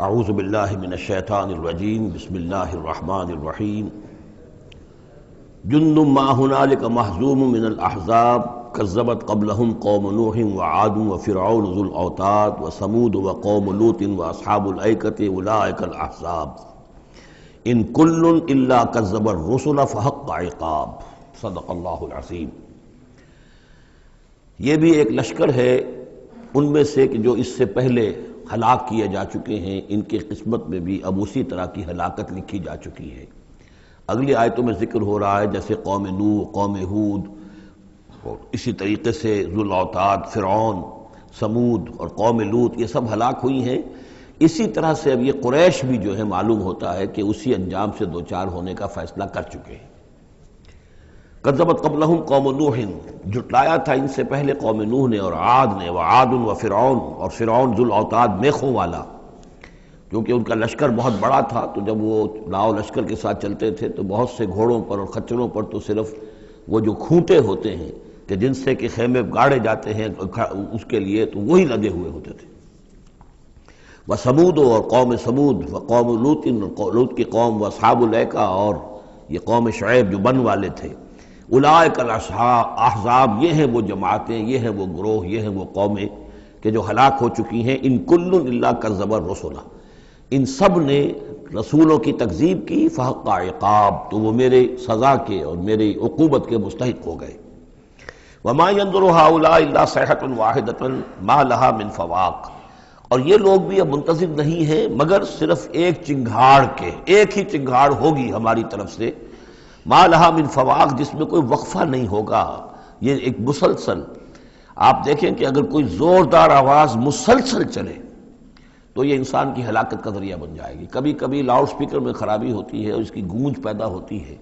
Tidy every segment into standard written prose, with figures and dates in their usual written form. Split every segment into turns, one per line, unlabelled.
اعوذ باللہ من الشیطان الرجیم بسم اللہ الرحمن الرحیم جند ما هنالک محزوم من الاحزاب کذبت قبلهم قوم نوح وعاد وفرعون ذو الاوتاد وثمود وقوم لوط واصحاب الایکۃ اولئک الاحزاب ان کل الا کذب الرسل فحق عقاب صدق اللہ العظیم۔ یہ بھی ایک لشکر ہے ان میں سے کہ جو اس سے پہلے ہلاک کیے جا چکے ہیں، ان کی قسمت میں بھی اب اسی طرح کی ہلاکت لکھی جا چکی ہے۔ اگلی آیتوں میں ذکر ہو رہا ہے جیسے قوم نوح، قوم ہود، اور اسی طریقے سے ذو الاوتاد، فرعون، ثمود اور قوم لوط، یہ سب ہلاک ہوئی ہیں۔ اسی طرح سے اب یہ قریش بھی جو ہے معلوم ہوتا ہے کہ اسی انجام سے دوچار ہونے کا فیصلہ کر چکے ہیں۔ کذبت قبلہم قوم نوح، جھٹلایا تھا ان سے پہلے قوم نوح نے اور عاد نے، وعاد وفرعون، اور فرعون ذو الاوتاد میخوں والا، کیونکہ ان کا لشکر بہت بڑا تھا، تو جب وہ لاؤ لشکر کے ساتھ چلتے تھے تو بہت سے گھوڑوں پر اور خچروں پر تو صرف وہ جو کھوٹے ہوتے ہیں کہ جن سے کہ خیمے گاڑے جاتے ہیں اس کے لیے، تو وہی لگے ہوئے ہوتے تھے۔ وثمود، اور قوم ثمود، وقوم لوط، لوط کی قوم، واصحاب الایکہ، اور یہ قوم شعیب جو بن والے تھے۔ اولئک الاحزاب، یہ ہیں وہ جماعتیں، یہ ہیں وہ گروہ، یہ ہیں وہ قومیں کہ جو ہلاک ہو چکی ہیں۔ ان کل الا کذب الرسل، ان سب نے رسولوں کی تکذیب کی، فحق عقاب، تو وہ میرے سزا کے اور میری عقوبت کے مستحق ہو گئے۔ وما ينظر هؤلاء الا صيحة واحدة ما لها من فواق، اور یہ لوگ بھی اب منتظر نہیں ہیں مگر صرف ایک چنگھاڑ کے، ایک ہی چنگھاڑ ہوگی ہماری طرف سے، ما لہا من فواق، جس میں کوئی وقفہ نہیں ہوگا، یہ ایک مسلسل۔ آپ دیکھیں کہ اگر کوئی زوردار آواز مسلسل چلے تو یہ انسان کی ہلاکت کا ذریعہ بن جائے گی۔ کبھی کبھی لاؤڈ سپیکر میں خرابی ہوتی ہے اور اس کی گونج پیدا ہوتی ہے،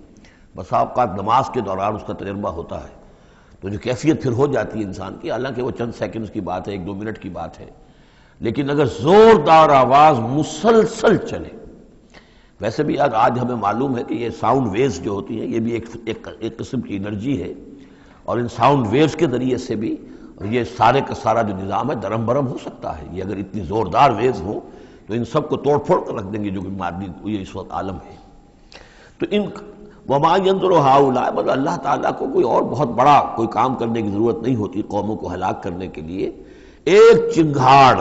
بسا اوقات نماز کے دوران اس کا تجربہ ہوتا ہے، تو جو کیفیت پھر ہو جاتی ہے انسان کی، حالانکہ وہ چند سیکنڈز کی بات ہے، 1-2 منٹ کی بات ہے، لیکن اگر زوردار آواز مسلسل چلے، ویسے بھی آج ہمیں معلوم ہے کہ یہ ساؤنڈ ویوز جو ہوتی ہیں یہ بھی ایک قسم کی انرجی ہے، اور ان ساؤنڈ ویوز کے ذریعے سے بھی یہ سارے کا سارا جو نظام ہے درہم برہم ہو سکتا ہے۔ یہ اگر اتنی زوردار ویوز ہوں تو ان سب کو توڑ پھوڑ کر رکھ دیں گے جو کہ مادی یہ اس وقت عالم ہے۔ تو ان وما ينظر هؤلاء، مگر اللہ تعالیٰ کو کوئی اور بہت بڑا کوئی کام کرنے کی ضرورت نہیں ہوتی قوموں کو ہلاک کرنے کے لیے، ایک چنگھاڑ،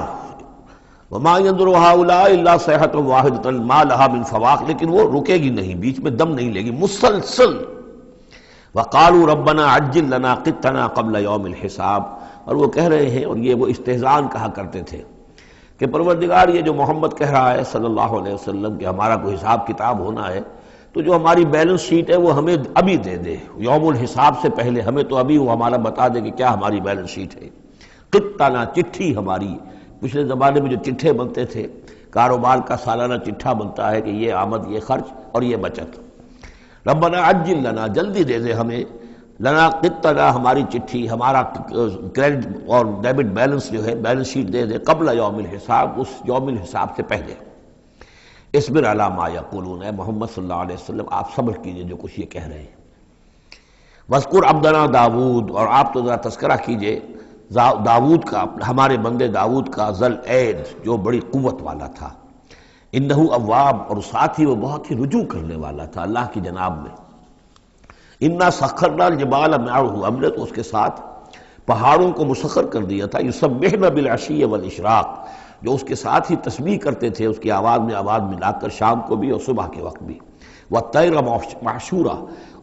وما ينظر هؤلاء الا صيحة واحدة ما لها من فواق، لیکن وہ رکے گی نہیں، بیچ میں دم نہیں لے گی، مسلسل۔ وقالوا ربنا عجل لنا قطنا قبل يوم الحساب، اور وہ کہہ رہے ہیں، اور یہ وہ استہزان کہا کرتے تھے کہ پروردگار یہ جو محمد کہہ رہا ہے صلی اللہ علیہ وسلم کہ ہمارا کوئی حساب کتاب ہونا ہے، تو جو ہماری بیلنس شیٹ ہے وہ ہمیں ابھی دے دے، یوم الحساب سے پہلے ہمیں تو ابھی وہ ہمارا بتا دے کہ کیا ہماری بیلنس شیٹ ہے۔ قطنا، چٹھی ہماری، پچھلے زمانے میں جو چٹھے بنتے تھے، کاروبار کا سالانہ چٹھا بنتا ہے کہ یہ آمد، یہ خرچ اور یہ بچت۔ ربنا عجل لنا، جلدی دے دے ہمیں، لنا قطنا، ہماری چٹھی، ہمارا کریڈٹ اور ڈیبٹ بیلنس جو ہے، بیلنس شیٹ دے دے، قبل یوم الحساب، اس یوم الحساب سے پہلے۔ اصبر علی ما یقولون، اے محمد صلی اللہ علیہ وسلم آپ صبر کیجئے جو کچھ یہ کہہ رہے ہیں۔ واذکر عبدنا داود، اور آپ تو ذرا تذکرہ کیجئے داود کا، ہمارے بندے داود کا، ذل عید، جو بڑی قوت والا تھا، انہ اواب، اور ساتھ ہی وہ بہت ہی رجوع کرنے والا تھا اللہ کی جناب میں۔ انا سخرنا الجبال معہ، ہم نے تو اس کے ساتھ پہاڑوں کو مسخر کر دیا تھا، یسبحن بالعشی والاشراق، جو اس کے ساتھ ہی تسبیح کرتے تھے اس کی آواز میں آواز ملا کر، شام کو بھی اور صبح کے وقت بھی۔ والطیر محشورا،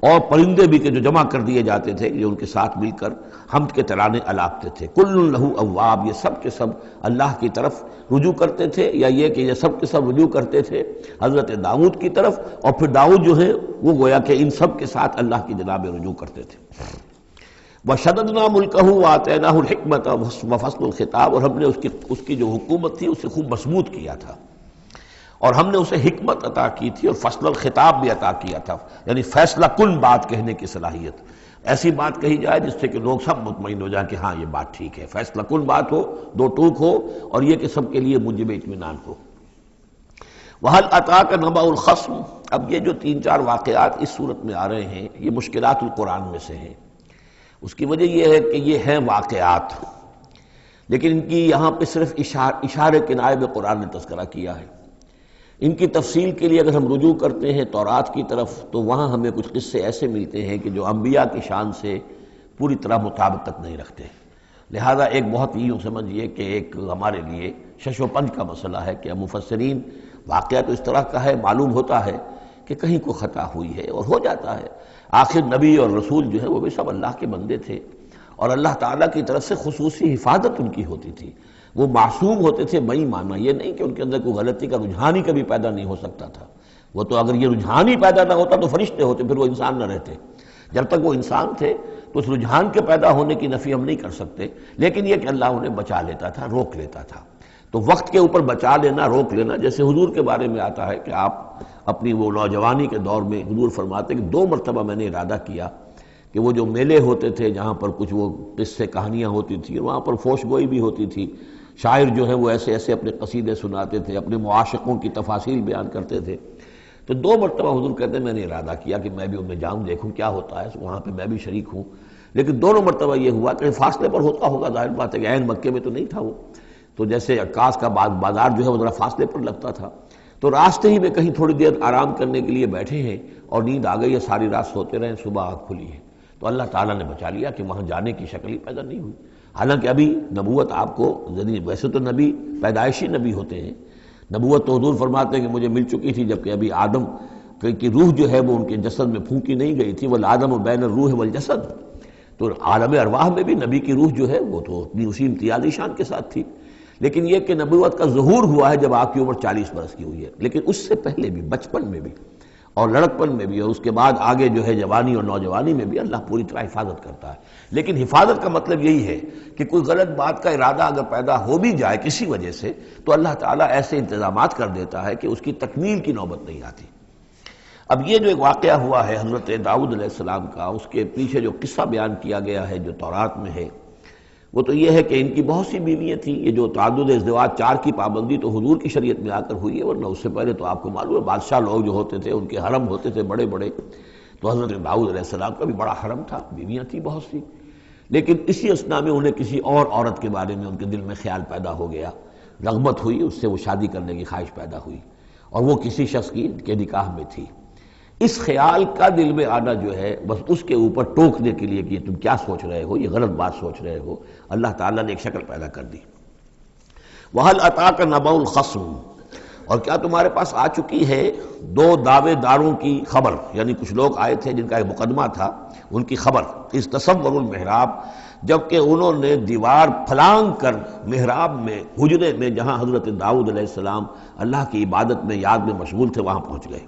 اور پرندے بھی کہ جو جمع کر دیے جاتے تھے، جو ان کے ساتھ مل کر حمد کے ترانے الاپتے تھے۔ کل لہ اواب، یہ سب کے سب اللہ کی طرف رجوع کرتے تھے، یا یہ کہ یہ سب کے سب رجوع کرتے تھے حضرت داؤد کی طرف، اور پھر داؤد جو ہے وہ گویا کہ ان سب کے ساتھ اللہ کی جناب رجوع کرتے تھے۔ وشددنا ملکہ وآتیناہ الحکمۃ وفصل الخطاب، اور ہم نے اس کی جو حکومت تھی اسے خوب مضبوط کیا تھا، اور ہم نے اسے حکمت عطا کی تھی اور فصل الخطاب بھی عطا کیا تھا، یعنی فیصلہ کن بات کہنے کی صلاحیت، ایسی بات کہی جائے جس سے کہ لوگ سب مطمئن ہو جائیں کہ ہاں یہ بات ٹھیک ہے، فیصلہ کن بات ہو، دو ٹوک ہو، اور یہ کہ سب کے لیے موجب اطمینان ہو۔ وَهَلْ أَتَاكَ نَبَأُ الْخَصْمِ، اب یہ جو 3-4 واقعات اس صورت میں آ رہے ہیں یہ مشکلات القرآن میں سے ہیں۔ اس کی وجہ یہ ہے کہ یہ ہیں واقعات، لیکن ان کی یہاں پہ صرف اشارے کنائے میں قرآن نے تذکرہ کیا ہے۔ ان کی تفصیل کے لیے اگر ہم رجوع کرتے ہیں تورات کی طرف تو وہاں ہمیں کچھ قصے ایسے ملتے ہیں کہ جو انبیاء کی شان سے پوری طرح مطابقت نہیں رکھتے، لہذا ایک بہت ہی یوں سمجھیے کہ ایک ہمارے لیے شش و پنج کا مسئلہ ہے کہ مفسرین واقعہ تو اس طرح کا ہے، معلوم ہوتا ہے کہ کہیں کو خطا ہوئی ہے اور ہو جاتا ہے، آخر نبی اور رسول جو ہے وہ بھی سب اللہ کے بندے تھے اور اللہ تعالیٰ کی طرف سے خصوصی حفاظت ان کی ہوتی تھی، وہ معصوم ہوتے تھے بئی معنی یہ نہیں کہ ان کے اندر کوئی غلطی کا رجحان ہی کبھی پیدا نہیں ہو سکتا تھا، وہ تو اگر یہ رجحان ہی پیدا نہ ہوتا تو فرشتے ہوتے، پھر وہ انسان نہ رہتے، جب تک وہ انسان تھے تو اس رجحان کے پیدا ہونے کی نفی ہم نہیں کر سکتے، لیکن یہ کہ اللہ انہیں بچا لیتا تھا، روک لیتا تھا۔ تو وقت کے اوپر بچا لینا، روک لینا، جیسے حضور کے بارے میں آتا ہے کہ آپ اپنی وہ نوجوانی کے دور میں حضور فرماتے کہ 2 مرتبہ میں نے ارادہ کیا کہ وہ جو میلے ہوتے تھے جہاں پر کچھ وہ قصے کہانیاں ہوتی تھیں، وہاں پر فوش گوئی بھی ہوتی تھی، شاعر جو ہیں وہ ایسے ایسے اپنے قصیدے سناتے تھے، اپنے معاشقوں کی تفاصیل بیان کرتے تھے، تو 2 مرتبہ حضور کہتے ہیں میں نے ارادہ کیا کہ میں بھی ان میں جاؤں، دیکھوں کیا ہوتا ہے، وہاں پہ میں بھی شریک ہوں، لیکن دونوں مرتبہ یہ ہوا کہ فاصلے پر ہوتا ہوگا، ظاہر بات ہے کہ عین مکے میں تو نہیں تھا وہ، تو جیسے عکاس کا بازار جو ہے وہ ذرا فاصلے پر لگتا تھا، تو راستے ہی میں کہیں تھوڑی دیر آرام کرنے کے لیے بیٹھے ہیں اور نیند آ گئی ہے، ساری رات سوتے رہے، صبح آنکھ کھلی ہے، تو اللہ تعالیٰ نے بچا لیا کہ وہاں جانے کی شکل ہی پیدا نہیں ہوئی، حالانکہ ابھی نبوت آپ کو، ویسے تو نبی پیدائشی نبی ہوتے ہیں، نبوت تو حضور فرماتے ہیں کہ مجھے مل چکی تھی جبکہ ابھی آدم کی روح جو ہے وہ ان کے جسد میں پھونکی نہیں گئی تھی، والآدم بین الروح والجسد، تو عالم ارواح میں بھی نبی کی روح جو ہے وہ تو اپنی اسی امتیازی شان کے ساتھ تھی، لیکن یہ کہ نبوت کا ظہور ہوا ہے جب آپ کی عمر 40 برس کی ہوئی ہے، لیکن اس سے پہلے بھی بچپن میں بھی اور لڑکپن میں بھی اور اس کے بعد آگے جو ہے جوانی اور نوجوانی میں بھی اللہ پوری طرح حفاظت کرتا ہے، لیکن حفاظت کا مطلب یہی ہے کہ کوئی غلط بات کا ارادہ اگر پیدا ہو بھی جائے کسی وجہ سے تو اللہ تعالیٰ ایسے انتظامات کر دیتا ہے کہ اس کی تکمیل کی نوبت نہیں آتی۔ اب یہ جو ایک واقعہ ہوا ہے حضرت داؤد علیہ السلام کا، اس کے پیچھے جو قصہ بیان کیا گیا ہے جو تورات میں ہے، وہ تو یہ ہے کہ ان کی بہت سی بیویاں تھیں، یہ جو تعدد ازدواج 4 کی پابندی تو حضور کی شریعت میں آ کر ہوئی ہے، ورنہ اس سے پہلے تو آپ کو معلوم ہے بادشاہ لوگ جو ہوتے تھے ان کے حرم ہوتے تھے بڑے بڑے، تو حضرت داؤد علیہ السلام کا بھی بڑا حرم تھا، بیویاں تھیں بہت سی، لیکن اسی اثنا میں انہیں کسی اور عورت کے بارے میں ان کے دل میں خیال پیدا ہو گیا، رغبت ہوئی، اس سے وہ شادی کرنے کی خواہش پیدا ہوئی، اور وہ کسی شخص کے نکاح میں تھی۔ اس خیال کا دل میں آنا جو ہے بس اس کے اوپر ٹوکنے کے لیے کہ تم کیا سوچ رہے ہو، یہ غلط بات سوچ رہے ہو، اللہ تعالیٰ نے ایک شکل پیدا کر دی۔ وَهَلْ أَتَاكَ نَبَأُ الْخَصْمِ، اور کیا تمہارے پاس آ چکی ہے 2 دعوے داروں کی خبر، یعنی کچھ لوگ آئے تھے جن کا ایک مقدمہ تھا، ان کی خبر، اِذْ تَصَوَّرُوا الْمِحْرَابَ، جبکہ انہوں نے دیوار پھلانگ کر محراب میں، حجرے میں جہاں حضرت داؤد علیہ السلام اللہ کی عبادت میں یاد میں مشغول تھے وہاں پہنچ گئے،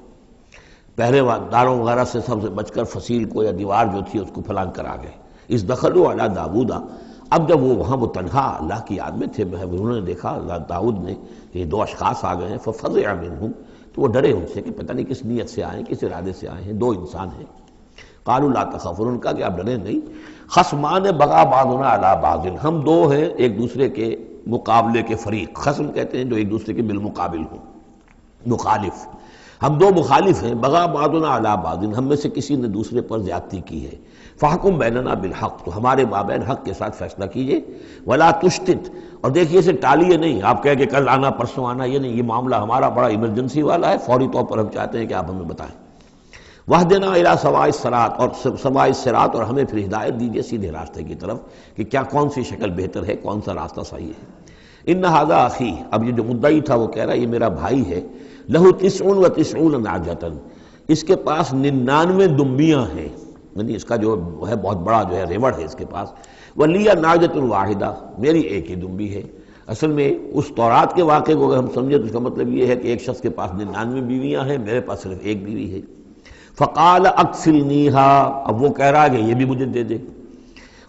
پہرے داروں وغیرہ سے سب سے بچ کر فصیل کو یا دیوار جو تھی اس کو پھلانگ کر آ گئے۔ اِذْ دَخَلُوا عَلَىٰ دَاوُودَ، اب جب وہ وہاں وہ تنہا اللہ کی یاد میں تھے، انہوں نے دیکھا اللہ داؤد نے کہ یہ 2 اشخاص آ گئے ہیں، فَفَزِعَ مِنْهُمْ، تو وہ ڈرے ان سے کہ پتہ نہیں کس نیت سے آئے، کس ارادے سے آئے ہیں، 2 انسان ہیں۔ قَالُوا لَا تَخَفْ، انہوں نے کہا کہ آپ ڈریں نہیں، خصمان بغا بعضنا علی بعض، ہم 2 ہیں ایک دوسرے کے مقابلے کے فریق، خصم کہتے ہیں جو ایک دوسرے کے بالمقابل ہوں، مخالف، ہم 2 مخالف ہیں، بغا بعضنا علی بعض، ہم میں سے کسی نے دوسرے پر زیادتی کی ہے، فاحکم بیننا بالحق، تو ہمارے مابین حق کے ساتھ فیصلہ کیجئے، ولا تشتت، اور دیکھیے اسے ٹالیے نہیں، آپ کہہ کہ کل آنا پرسوں آنا، یہ نہیں، یہ معاملہ ہمارا بڑا ایمرجنسی والا ہے، فوری طور پر ہم چاہتے ہیں کہ آپ ہمیں بتائیں، وَاهْدِنَا إِلَىٰ سَوَاءِ الصِّرَاطِ، اور سوائے الصراط، اور ہمیں پھر ہدایت دیجیے سیدھے راستے کی طرف کہ کیا کون سی شکل بہتر ہے، کون سا راستہ صحیح ہے۔ إِنَّ هَٰذَا أَخِي، اب یہ جو مدعی تھا وہ کہہ رہا ہے یہ میرا بھائی ہے، لَهُ 99 نَعْجَةً، اس کے پاس 99 دمبیاں ہیں، یعنی اس کا جو ہے بہت بڑا جو ہے ریوڑ ہے اس کے پاس، وَلِيَ نَعْجَةٌ وَاحِدَةٌ، میری ایک ہی دمبی ہے۔ اصل میں اس تورات کے واقعے کو اگر ہم سمجھیں تو اس کا مطلب یہ ہے کہ ایک شخص کے پاس 99 بیویاں ہیں، میرے پاس صرف ایک بیوی ہے۔ فقال اکفلنیہا، اب وہ کہہ رہا ہے کہ یہ بھی مجھے دے دے،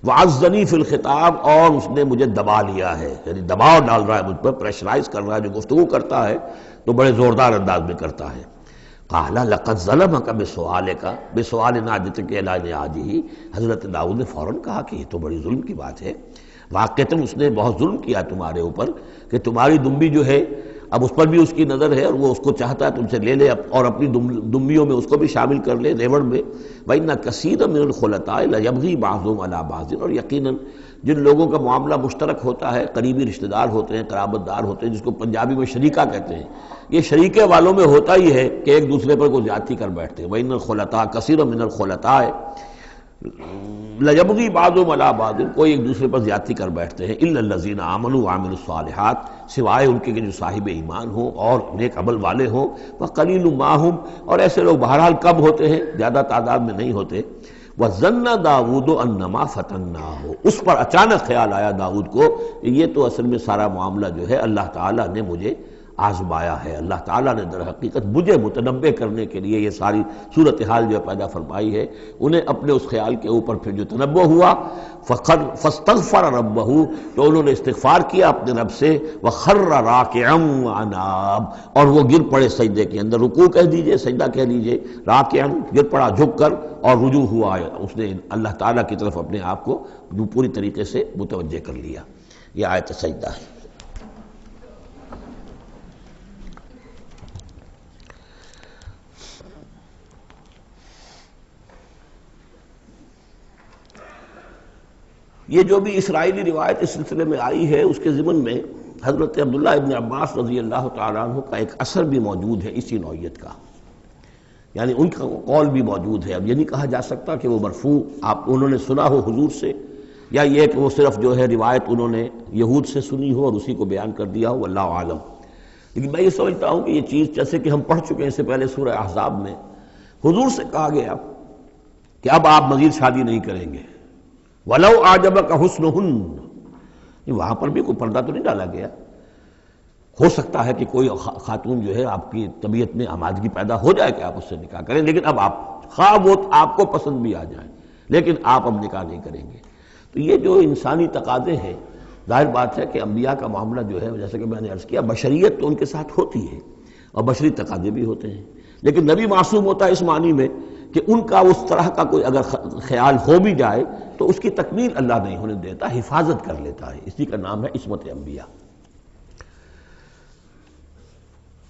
وعزنی فی الخطاب، اور اس نے مجھے دبا لیا ہے، یعنی دباؤ ڈال رہا ہے مجھ پر، پریشرائز کر رہا ہے، جو گفتگو کرتا ہے تو بڑے زوردار انداز میں کرتا ہے۔ قال لقد ظلمک بسؤال نعجتک الی نعاجہ، حضرت داؤد نے فوراً کہا کہ یہ تو بڑی ظلم کی بات ہے، واقعتاً اس نے بہت ظلم کیا تمہارے اوپر کہ تمہاری دمبی جو ہے اب اس پر بھی اس کی نظر ہے اور وہ اس کو چاہتا ہے تم سے لے لے اور اپنی دمبیوں میں اس کو بھی شامل کر لے ریوڑ میں۔ وَإِنَّ كَثِيرًا مِنَ الْخُلَطَاءِ لَيَبْغِي بَعْضُهُمْ عَلَىٰ بَعْضٍ، اور یقیناً جن لوگوں کا معاملہ مشترک ہوتا ہے، قریبی رشتہ دار ہوتے ہیں، قرابت دار ہوتے ہیں، جس کو پنجابی میں شریکہ کہتے ہیں، یہ شریکے والوں میں ہوتا ہی ہے کہ ایک دوسرے پر کوئی زیادتی کر بیٹھتے ہیں۔ وَإِنَّ الْخُلَطَاءَ كَثِيرٌ مِّنَ الْخُلَطَاءِ لَيَبْغِي بَعْضُهُمْ عَلَىٰ بَعْضٍ، کوئی ایک دوسرے پر زیادتی کر بیٹھتے ہیں، إِلَّا الَّذِينَ آمَنُوا وَعَمِلُوا الصَّالِحَاتِ، سوائے ان کے کہ جو صاحب ایمان ہوں اور نیک عمل والے ہوں، وَقَلِيلٌ مَّا هُمْ، اور ایسے لوگ بہرحال کم ہوتے ہیں، زیادہ تعداد میں نہیں ہوتے۔ وَظَنَّ داؤد أَنَّمَا فَتَنَّاهُ، اس پر اچانک خیال آیا داؤد کو کہ یہ تو اصل میں سارا معاملہ جو ہے اللہ تعالیٰ نے مجھے آزمایا ہے، اللہ تعالیٰ نے در حقیقت مجھے متنبع کرنے کے لیے یہ ساری صورتحال جو پیدا فرمائی ہے۔ انہیں اپنے اس خیال کے اوپر پھر جو تنبع ہوا، فاستغفر ربہ، تو انہوں نے استغفار کیا اپنے رب سے، وخر راکعا واناب، اور وہ گر پڑے سجدے کے اندر، رکوع کہہ دیجئے، سجدہ کہہ دیجئے، راکعا گر پڑا جھک کر، اور رجوع ہوا، اس نے اللہ تعالیٰ کی طرف اپنے آپ کو پوری طریقے سے متوجہ کر لیا۔ یہ آیت سجدہ ہے۔ یہ جو بھی اسرائیلی روایت اس سلسلے میں آئی ہے، اس کے ضمن میں حضرت عبداللہ ابن عباس رضی اللہ تعالیٰ عنہ کا ایک اثر بھی موجود ہے اسی نوعیت کا، یعنی ان کا قول بھی موجود ہے۔ اب یہ نہیں کہا جا سکتا کہ وہ مرفوع انہوں نے سنا ہو حضور سے، یا یہ کہ وہ صرف جو ہے روایت انہوں نے یہود سے سنی ہو اور اسی کو بیان کر دیا ہو، واللہ عالم۔ لیکن میں یہ سمجھتا ہوں کہ یہ چیز جیسے کہ ہم پڑھ چکے ہیں اس سے پہلے سورہ احزاب میں، حضور سے کہا گیا کہ اب آپ مزید شادی نہیں کریں گے، وَلَوْ أَعْجَبَكَ حُسْنُهُنَّ، وہاں پر بھی کوئی پردہ تو نہیں ڈالا گیا۔ ہو سکتا ہے کہ کوئی خاتون جو ہے آپ کی طبیعت میں آمادگی پیدا ہو جائے کہ آپ اس سے نکاح کریں، لیکن اب آپ خواہ وہ آپ کو پسند بھی آ جائیں، لیکن آپ اب نکاح نہیں کریں گے۔ تو یہ جو انسانی تقاضے ہیں، ظاہر بات ہے کہ انبیاء کا معاملہ جو ہے، جیسے کہ میں نے عرض کیا، بشریت تو ان کے ساتھ ہوتی ہے اور بشری تقاضے بھی ہوتے ہیں، لیکن نبی معصوم ہوتا ہے اس معنی میں کہ ان کا اس طرح کا کوئی اگر خیال ہو بھی جائے تو اس کی تکمیل اللہ نہیں ہونے دیتا، حفاظت کر لیتا ہے، اسی کا نام ہے عصمت انبیاء۔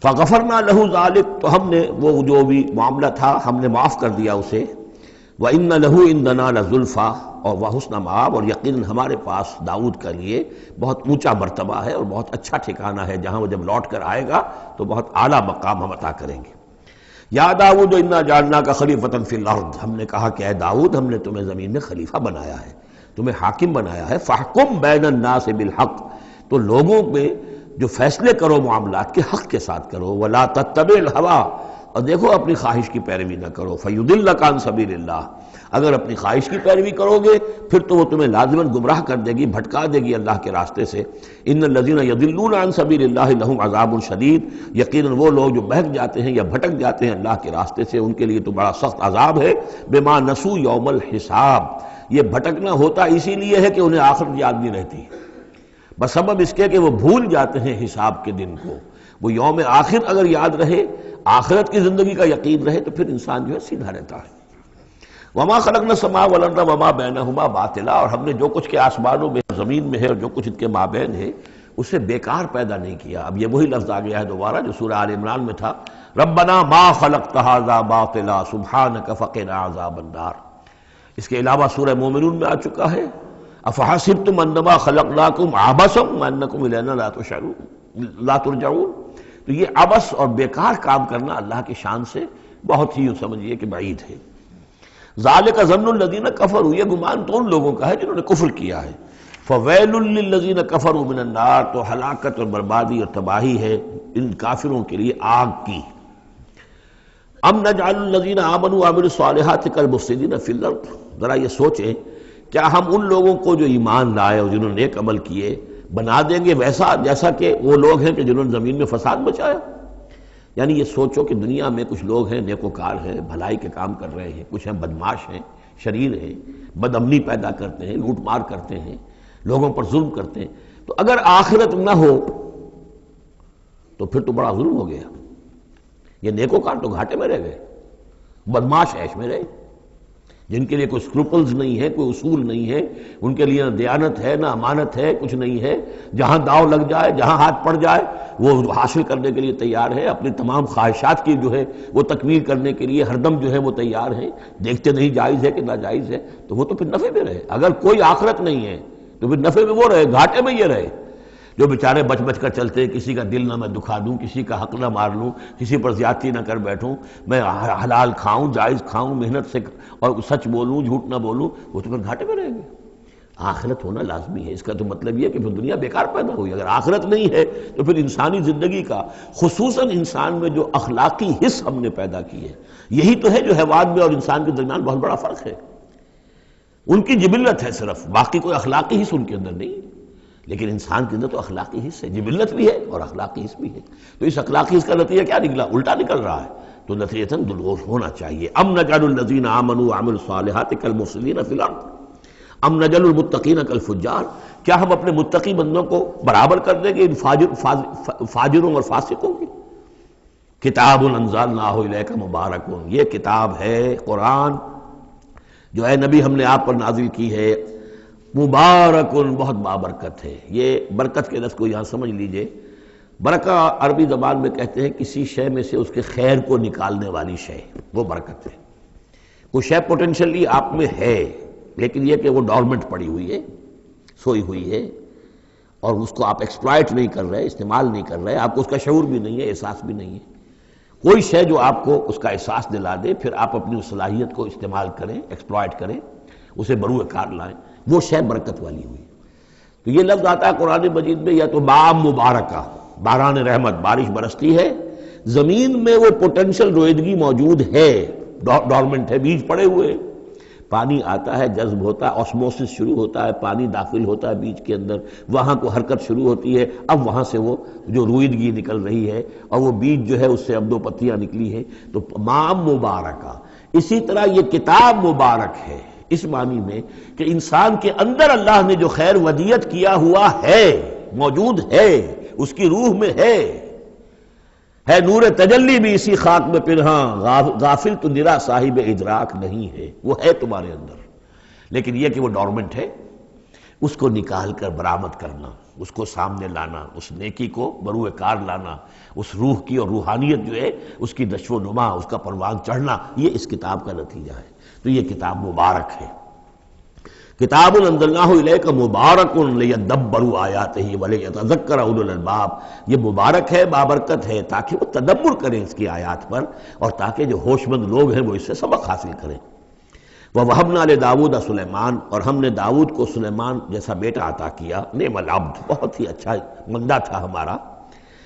فغفرنا لہ ذلک، تو ہم نے وہ جو بھی معاملہ تھا ہم نے معاف کر دیا اسے، وَإِنَّ لَهُ عِندَنَا لَزُلْفَىٰ، اور وحسن مآب، اور یقیناً ہمارے پاس داؤد کا لیے بہت اونچا مرتبہ ہے اور بہت اچھا ٹھکانہ ہے، جہاں وہ جب لوٹ کر آئے گا تو بہت اعلیٰ مقام ہم عطا کریں گے۔ یا داؤد انا جعلناک خلیفۃ فی الارض، ہم نے کہا کہ اے داؤد ہم نے تمہیں زمین میں خلیفہ بنایا ہے، تمہیں حاکم بنایا ہے، فاحکم بین الناس بالحق، تو لوگوں میں جو فیصلے کرو معاملات کے حق کے ساتھ کرو، ولا تتبع الہویٰ، اور دیکھو اپنی خواہش کی پیروی نہ کرو، فیضلک عن سبیل اللہ، اگر اپنی خواہش کی پیروی کرو گے پھر تو وہ تمہیں لازماً گمراہ کر دے گی، بھٹکا دے گی اللہ کے راستے سے۔ ان الذین یضلون عن سبیل اللہ لہم عذاب شدید، یقیناً وہ لوگ جو بہک جاتے ہیں یا بھٹک جاتے ہیں اللہ کے راستے سے، ان کے لیے تو بڑا سخت عذاب ہے۔ بما نسوا یوم الحساب، یہ بھٹکنا ہوتا اسی لیے ہے کہ انہیں آخرت یاد نہیں رہتی، بسبب اس کے کہ وہ بھول جاتے ہیں حساب کے دن کو۔ وہ یوم آخر اگر یاد رہے، آخرت کی زندگی کا یقین رہے، تو پھر انسان جو ہے سیدھا رہتا ہے۔ وما خلقنا السماء والارض وما بینہما باطلا، اور ہم نے جو کچھ کے آسمانوں میں زمین میں ہے اور جو کچھ ان کے مابین ہے اسے بیکار پیدا نہیں کیا۔ اب یہ وہی لفظ آ گیا ہے دوبارہ جو سورہ آل عمران میں تھا، ربنا ما خلقت ھذا باطلا سبحانک فقنا عذاب النار۔ اس کے علاوہ سورہ مومنون میں آ چکا ہے، افحسبتم انما خلقناکم عبثا وانکم الینا لا ترجعون۔ تو یہ عبث اور بیکار کام کرنا اللہ کی شان سے بہت ہی سمجھیے کہ بعید ہے۔ ذالک ظن الذین کفروا، یہ گمان تو ان لوگوں کا ہے جنہوں نے کفر کیا ہے۔ فویل للذین کفروا من النار، تو ہلاکت اور بربادی اور تباہی ہے ان کافروں کے لیے آگ کی۔ ام نجعل الذین آمنوا وعملوا الصالحات کالمفسدین فی الارض، ذرا یہ سوچیں کیا ہم ان لوگوں کو جو ایمان لائے اور جنہوں نے نیک عمل کیے بنا دیں گے ویسا جیسا کہ وہ لوگ ہیں کہ جنہوں نے زمین میں فساد مچایا؟ یعنی یہ سوچو کہ دنیا میں کچھ لوگ ہیں نیکوکار ہیں، بھلائی کے کام کر رہے ہیں، کچھ ہیں بدماش ہیں، شریر ہیں، بد امنی پیدا کرتے ہیں، لوٹ مار کرتے ہیں، لوگوں پر ظلم کرتے ہیں، تو اگر آخرت نہ ہو تو پھر تو بڑا ظلم ہو گیا۔ یہ نیکوکار تو گھاٹے میں رہ گئے، بدماش عیش میں رہے، جن کے لیے کوئی سکروپلز نہیں ہے، کوئی اصول نہیں ہے، ان کے لیے نہ دیانت ہے نہ امانت ہے، کچھ نہیں ہے، جہاں داؤ لگ جائے، جہاں ہاتھ پڑ جائے وہ حاصل کرنے کے لیے تیار ہے، اپنی تمام خواہشات کی جو ہے وہ تکمیل کرنے کے لیے ہر دم جو ہے وہ تیار ہیں، دیکھتے نہیں جائز ہے کہ ناجائز ہے، تو وہ تو پھر نفع میں رہے۔ اگر کوئی آخرت نہیں ہے تو پھر نفع میں وہ رہے، گھاٹے میں یہ رہے جو بیچارے بچ بچ کر چلتے، کسی کا دل نہ میں دکھا دوں، کسی کا حق نہ مار لوں، کسی پر زیادتی نہ کر بیٹھوں، میں حلال کھاؤں، جائز کھاؤں، محنت سے اور سچ بولوں، جھوٹ نہ بولوں، وہ تو پھر گھاٹے میں رہیں گے۔ آخرت ہونا لازمی ہے، اس کا تو مطلب یہ ہے کہ پھر دنیا بیکار پیدا ہوئی۔ اگر آخرت نہیں ہے تو پھر انسانی زندگی کا، خصوصاً انسان میں جو اخلاقی حص ہم نے پیدا کی ہے، یہی تو ہے جو حیوان میں اور انسان کے درمیان بہت بڑا فرق ہے۔ ان کی جبلت ہے صرف، باقی کوئی اخلاقی حص ان کے اندر نہیں، لیکن انسان کے اندر تو اخلاقی حص ہے، جبلت بھی ہے اور اخلاقی حص بھی ہے۔ تو اس اخلاقی حص کا نتیجہ کیا نکلا؟ الٹا نکل رہا ہے، تو نتیجتاً دلغوف ہونا چاہیے۔ ام نجعل الذین آمنوا وعملوا الصالحات کالمفسدین فی الارض ام نجعل المتقین کالفجار، کیا ہم اپنے متقی بندوں کو برابر کر دیں گے ان فاجروں اور فاسقوں کی؟ کتاب انزلناہ الیک مبارک، یہ کتاب ہے قرآن جو ہے نبی ہم نے آپ پر نازل کی ہے، مبارک، بہت بابرکت ہے۔ یہ برکت کے لفظ کو یہاں سمجھ لیجئے، برکہ عربی زبان میں کہتے ہیں کسی شے میں سے اس کے خیر کو نکالنے والی شے، وہ برکت ہے۔ وہ شے پوٹینشلی آپ میں ہے، لیکن یہ کہ وہ ڈورمنٹ پڑی ہوئی ہے، سوئی ہوئی ہے، اور اس کو آپ ایکسپلائٹ نہیں کر رہے، استعمال نہیں کر رہے، آپ کو اس کا شعور بھی نہیں ہے، احساس بھی نہیں ہے۔ کوئی شے جو آپ کو اس کا احساس دلا دے، پھر آپ اپنی اس صلاحیت کو استعمال کریں، ایکسپلائٹ کریں، اسے بروئے کار لائیں، وہ شے برکت والی ہوئی۔ تو یہ لفظ آتا ہے قرآن مجید میں، یا تو ماء مبارکہ، باران رحمت، بارش برستی ہے، زمین میں وہ پوٹینشل رویدگی موجود ہے، ڈورمنٹ ہے، بیج پڑے ہوئے، پانی آتا ہے، جذب ہوتا ہے، آسموسس شروع ہوتا ہے، پانی داخل ہوتا ہے بیج کے اندر، وہاں کو حرکت شروع ہوتی ہے، اب وہاں سے وہ جو رویدگی نکل رہی ہے اور وہ بیج جو ہے اس سے اب 2 پتیاں نکلی ہیں، تو ماء مبارکہ۔ اسی طرح یہ کتاب مبارک ہے، اس معنی میں کہ انسان کے اندر اللہ نے جو خیر ودیت کیا ہوا ہے، موجود ہے، اس کی روح میں ہے نور تجلی بھی اسی خاک میں پنہاں، غافل تو نرا صاحب ادراک نہیں ہے، وہ ہے تمہارے اندر، لیکن یہ کہ وہ ڈورمنٹ ہے، اس کو نکال کر برآمد کرنا، اس کو سامنے لانا، اس نیکی کو بروئے کار لانا، اس روح کی اور روحانیت جو ہے اس کی نشو و نما، اس کا پروان چڑھنا، یہ اس کتاب کا نتیجہ ہے۔ تو یہ کتاب مبارک ہے، کتاب انزلناہ الیک مبارک لیدبروا آیاتہ ولیتذکر اولو الالباب، یہ مبارک ہے، بابرکت ہے، تاکہ وہ تدبر کریں اس کی آیات پر، اور تاکہ جو ہوش مند لوگ ہیں وہ اس سے سبق حاصل کریں۔ وَوَهَبْنَا لِدَاوُودَ سلیمان، اور ہم نے داؤد کو سلیمان جیسا بیٹا عطا کیا، نعم العبد، بہت ہی اچھا بندہ تھا ہمارا،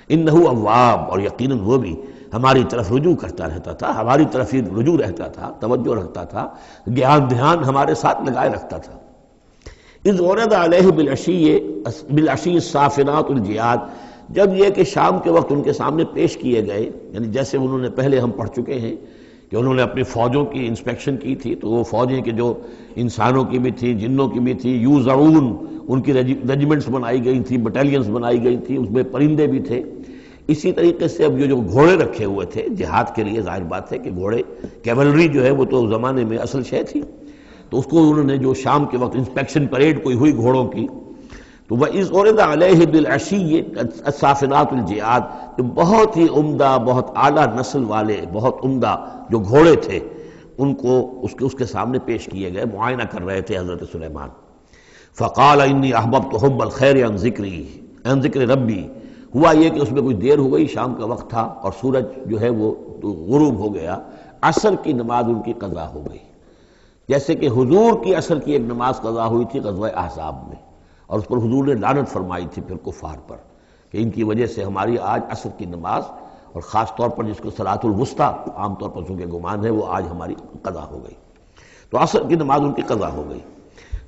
انہ اواب، اور یقیناً وہ بھی ہماری طرف رجوع کرتا رہتا تھا، ہماری طرف ہی رجوع رہتا تھا، توجہ رکھتا تھا، دھیان ہمارے ساتھ لگائے رکھتا تھا۔ اذ ورد علیہ بالعشی الصافنات الجیاد، جب یہ کہ شام کے وقت ان کے سامنے پیش کیے گئے، یعنی جیسے انہوں نے پہلے ہم پڑھ چکے ہیں کہ انہوں نے اپنی فوجوں کی انسپیکشن کی تھی، تو وہ فوجیں کہ جو انسانوں کی بھی تھی، جنوں کی بھی تھی، یوزعون، ان کی ریجیمنٹس بنائی گئی تھی، بٹالینز بنائی گئی تھی، اس میں پرندے بھی تھے۔ اسی طریقے سے اب جو گھوڑے رکھے ہوئے تھے جہاد کے لیے، ظاہر بات ہے کہ گھوڑے، کیولری جو ہے وہ تو زمانے میں اصل شے تھی، تو اس کو انہوں نے جو شام کے وقت انسپیکشن پریڈ کوئی ہوئی گھوڑوں کی، تو وَإِذْ عُرِضَ عَلَيْهِ بِالْعَشِيِّ الصَّافِنَاتُ الْجِيَادُ، تو بہت ہی عمدہ، بہت اعلیٰ نسل والے، بہت عمدہ جو گھوڑے تھے، ان کو اس کے سامنے پیش کیے گئے، معائنہ کر رہے تھے حضرت سلیمان۔ فَقَالَ إِنِّي أَحْبَبْتُ حُبَّ الْخَيْرِ عَنْ ذِكْرِ رَبِّي، ہوا یہ کہ اس میں کچھ دیر ہو گئی، شام کا وقت تھا اور سورج جو ہے وہ غروب ہو گیا، عصر کی نماز ان کی قضا ہو گئی، جیسے کہ حضور کی عصر کی ایک نماز قضا ہوئی تھی غزوہ احزاب میں، اور اس پر حضور نے لعنت فرمائی تھی پھر کفار پر کہ ان کی وجہ سے ہماری آج عصر کی نماز، اور خاص طور پر جس کو صلاۃ الوسطیٰ عام طور پر چونکہ گمان ہے، وہ آج ہماری قضا ہو گئی، تو عصر کی نماز ان کی قضا ہو گئی۔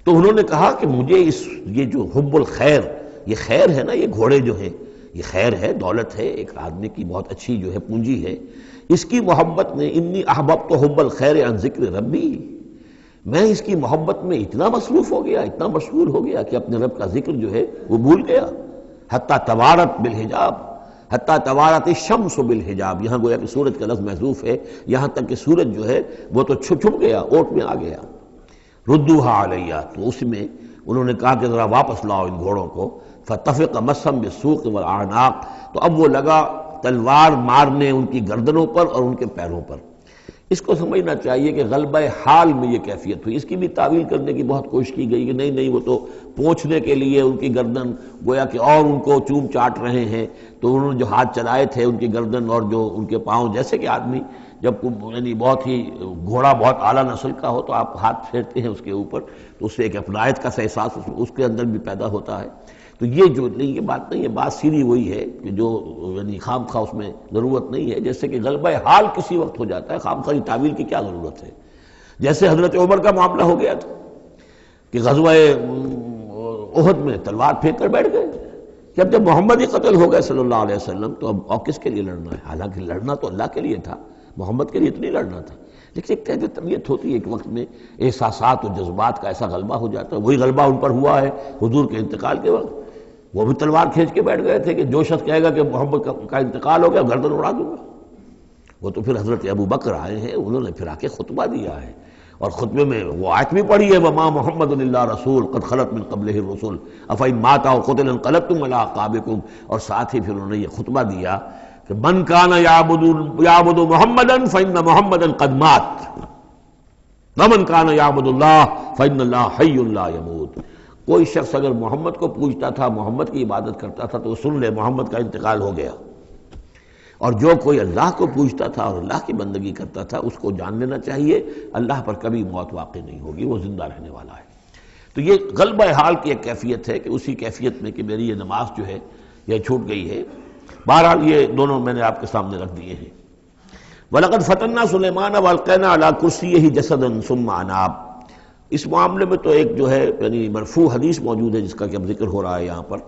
تو انہوں نے کہا کہ مجھے یہ جو حب الخیر، یہ خیر ہے نا، یہ گھوڑے جو ہیں یہ خیر ہے، دولت ہے، ایک آدمی کی بہت اچھی جو ہے پونجی ہے، اس کی محبت نے، انی احببت حب الخیر عن ذکر ربی، میں اس کی محبت میں اتنا مصروف ہو گیا، اتنا مشغول ہو گیا کہ اپنے رب کا ذکر جو ہے وہ بھول گیا۔ حتیٰ توارت بالحجاب، حتیٰ توارت الشمس بالحجاب، یہاں گویا کہ سورج کا لفظ محذوف ہے، یہاں تک کہ سورج جو ہے وہ تو چھپ گیا، اوٹ میں آ گیا۔ ردوہا علیہ، تو اس میں انہوں نے کہا کہ ذرا واپس لاؤ ان گھوڑوں کو۔ فطفق مسحا بالسوق والاعناق، تو اب وہ لگا تلوار مارنے ان کی گردنوں پر اور ان کے پیروں پر، اس کو سمجھنا چاہیے کہ غلبہ حال میں یہ کیفیت ہوئی. اس کی بھی تعویل کرنے کی بہت کوشش کی گئی کہ نہیں وہ تو پوچھنے کے لیے ان کی گردن گویا کہ اور ان کو چوم چاٹ رہے ہیں، تو انہوں نے جو ہاتھ چلائے تھے ان کی گردن اور جو ان کے پاؤں، جیسے کہ آدمی جب یعنی بہت ہی گھوڑا بہت اعلیٰ نسل کا ہو تو آپ ہاتھ پھیرتے ہیں اس کے اوپر، تو اس سے ایک اپنائیت کا احساس اس کے اندر بھی پیدا ہوتا ہے. تو یہ جو نہیں، یہ بات نہیں ہے، بات سیدھی وہی ہے کہ جو یعنی خام خواہ اس میں ضرورت نہیں ہے. جیسے کہ غلبہ حال کسی وقت ہو جاتا ہے، خام خواہ تعویل کی کیا ضرورت ہے. جیسے حضرت عمر کا معاملہ ہو گیا تھا کہ غزوہ احد میں تلوار پھینک کر بیٹھ گئے کہ اب جب محمد ہی قتل ہو گئے صلی اللہ علیہ وسلم تو اب اور کس کے لیے لڑنا ہے. حالانکہ لڑنا تو اللہ کے لیے تھا، محمد کے لیے تو نہیں لڑنا تھا. لیکن ایک تہذیب طبیعت ہوتی ہے، ایک وقت میں احساسات اور جذبات کا ایسا غلبہ ہو جاتا ہے. وہی غلبہ ان پر ہوا ہے حضور کے انتقال کے وقت. وہ بھی تلوار کھینچ کے بیٹھ گئے تھے کہ جو شخص کہے گا کہ محمد کا انتقال ہو گیا گردن اڑا دوں گا. وہ تو پھر حضرت ابو بکر آئے ہیں، انہوں نے پھر آ کے خطبہ دیا ہے، اور خطبے میں وہ آیت بھی پڑھی ہے وَمَا مُحَمَّدٌ إِلَّا رَسُولٌ قَدْ خَلَتْ مِن قَبْلِهِ الرُّسُلُ أَفَإِن مَاتَ أَوْ قُتِلَ انقلبتم عَلَىٰ أَعْقَابِكُمْ. اور ساتھ ہی پھر انہوں نے یہ خطبہ دیا کہ مَن كَانَ يَعْبُدُ مُحَمَّدًا فَإِنَّ مُحَمَّدًا قَدْ مَاتَ وَمَن كَانَ يَعْبُدُ اللَّهَ فَإِنَّ اللَّهَ حَيٌّ لَا يَمُوتُ. کوئی شخص اگر محمد کو پوجتا تھا، محمد کی عبادت کرتا تھا، تو وہ سن لے محمد کا انتقال ہو گیا. اور جو کوئی اللہ کو پوجتا تھا اور اللہ کی بندگی کرتا تھا اس کو جان لینا چاہیے اللہ پر کبھی موت واقع نہیں ہوگی، وہ زندہ رہنے والا ہے. تو یہ غلبہ حال کی ایک کیفیت ہے کہ اسی کیفیت میں کہ میری یہ نماز جو ہے یہ چھوٹ گئی ہے. بہرحال یہ دونوں میں نے آپ کے سامنے رکھ دیے ہیں. وَلَقَدْ فَتَنَّا سُلَيْمَانَ وَأَلْقَيْنَا عَلَىٰ كُرْسِيِّهِ جَسَدًا ثُمَّ أَنَابَ. اس معاملے میں تو ایک جو ہے یعنی مرفوع حدیث موجود ہے جس کا کہ اب ذکر ہو رہا ہے یہاں پر.